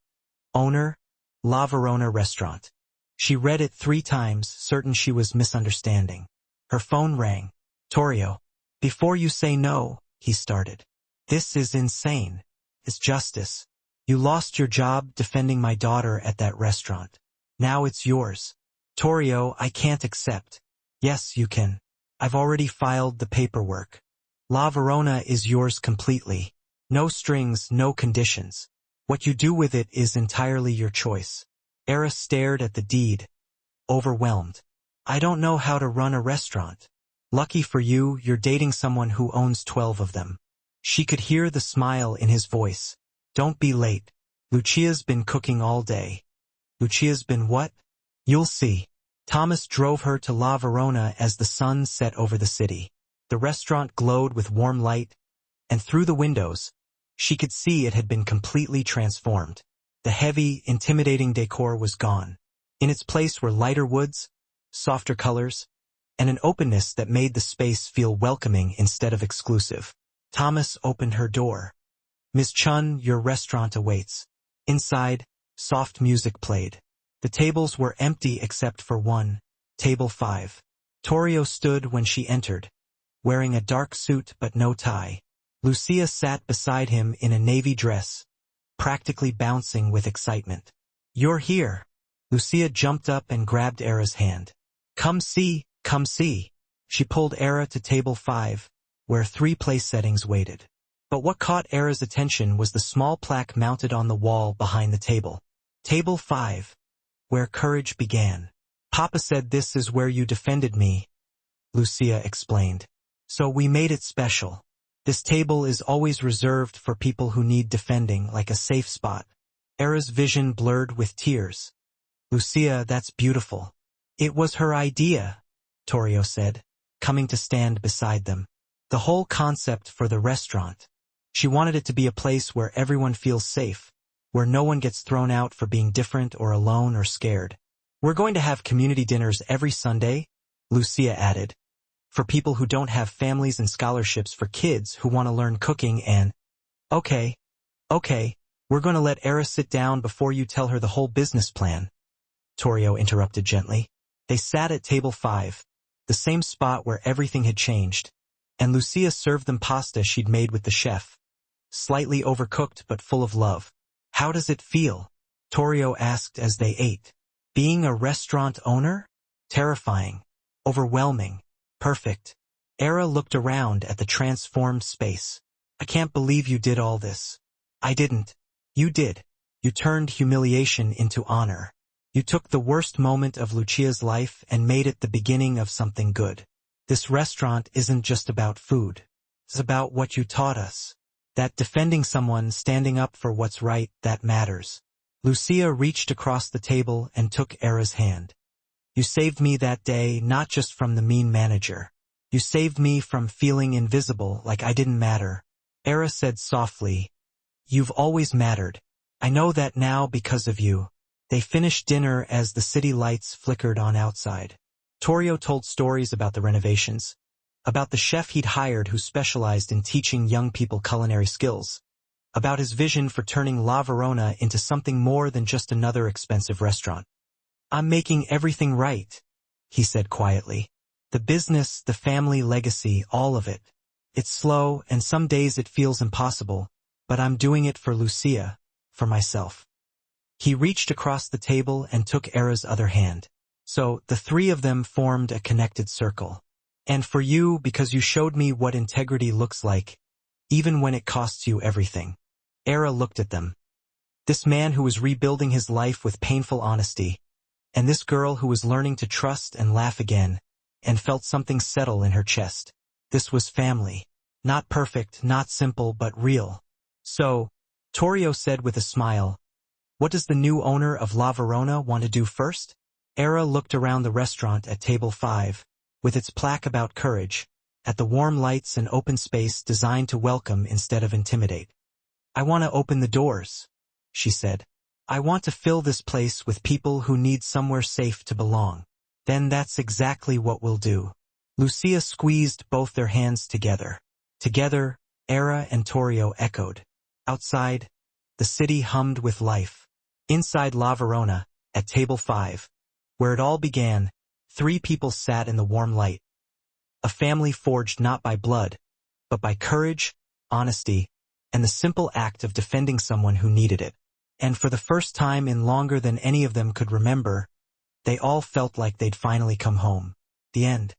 owner, La Verona Restaurant. She read it 3 times, certain she was misunderstanding. Her phone rang. "Torio. Before you say no," he started. "This is insane. It's justice. You lost your job defending my daughter at that restaurant. Now it's yours. Torio, I can't accept." "Yes, you can. I've already filed the paperwork. La Verona is yours completely. No strings, no conditions. What you do with it is entirely your choice." Era stared at the deed, overwhelmed. "I don't know how to run a restaurant." "Lucky for you, you're dating someone who owns 12 of them." She could hear the smile in his voice. "Don't be late. Lucia's been cooking all day." "Lucia's been what?" "You'll see." Thomas drove her to La Verona as the sun set over the city. The restaurant glowed with warm light, and through the windows, she could see it had been completely transformed. The heavy, intimidating decor was gone. In its place were lighter woods, softer colors, and an openness that made the space feel welcoming instead of exclusive. Thomas opened her door. "Ms. Chun, your restaurant awaits." Inside, soft music played. The tables were empty except for one, table 5. Torio stood when she entered, wearing a dark suit but no tie. Lucia sat beside him in a navy dress, practically bouncing with excitement. "You're here." Lucia jumped up and grabbed Era's hand. Come see, come see." She pulled Era to table 5, where 3 place settings waited. But what caught Era's attention was the small plaque mounted on the wall behind the table. "Table 5. Where courage began. Papa said this is where you defended me," Lucia explained. "So we made it special. This table is always reserved for people who need defending, like a safe spot." Era's vision blurred with tears. "Lucia, that's beautiful." "It was her idea," Torio said, coming to stand beside them. "The whole concept for the restaurant. She wanted it to be a place where everyone feels safe, where no one gets thrown out for being different or alone or scared. We're going to have community dinners every Sunday," Lucia added, "for people who don't have families and scholarships for kids who want to learn cooking and—" Okay, we're going to let Era sit down before you tell her the whole business plan," Torio interrupted gently. They sat at table 5, the same spot where everything had changed, and Lucia served them pasta she'd made with the chef, slightly overcooked but full of love. "How does it feel?" Torio asked as they ate. "Being a restaurant owner? Terrifying. Overwhelming. Perfect." Era looked around at the transformed space. "I can't believe you did all this." "I didn't. You did. You turned humiliation into honor. You took the worst moment of Lucia's life and made it the beginning of something good. This restaurant isn't just about food. It's about what you taught us. That defending someone, standing up for what's right, that matters. Lucia reached across the table and took Era's hand. You saved me that day, not just from the mean manager. You saved me from feeling invisible, like I didn't matter. Era said softly, "You've always mattered. I know that now because of you." They finished dinner as the city lights flickered on outside. Torrio told stories about the renovations, about the chef he'd hired who specialized in teaching young people culinary skills, about his vision for turning La Verona into something more than just another expensive restaurant. "I'm making everything right," he said quietly. "The business, the family legacy, all of it. It's slow, and some days it feels impossible, but I'm doing it for Lucia, for myself." He reached across the table and took Era's other hand. So, the three of them formed a connected circle. "And for you, because you showed me what integrity looks like, even when it costs you everything." Era looked at them. This man who was rebuilding his life with painful honesty, and this girl who was learning to trust and laugh again, and felt something settle in her chest. This was family. Not perfect, not simple, but real. "So," Torrio said with a smile, "what does the new owner of La Verona want to do first?" Era looked around the restaurant at table 5, with its plaque about courage, at the warm lights and open space designed to welcome instead of intimidate. "I want to open the doors," she said. "I want to fill this place with people who need somewhere safe to belong." "Then that's exactly what we'll do." Lucia squeezed both their hands together. Together, Era and Torrio echoed. Outside, the city hummed with life. Inside La Verona, at table 5, where it all began, 3 people sat in the warm light. A family forged not by blood, but by courage, honesty, and the simple act of defending someone who needed it. And for the first time in longer than any of them could remember, they all felt like they'd finally come home. The end.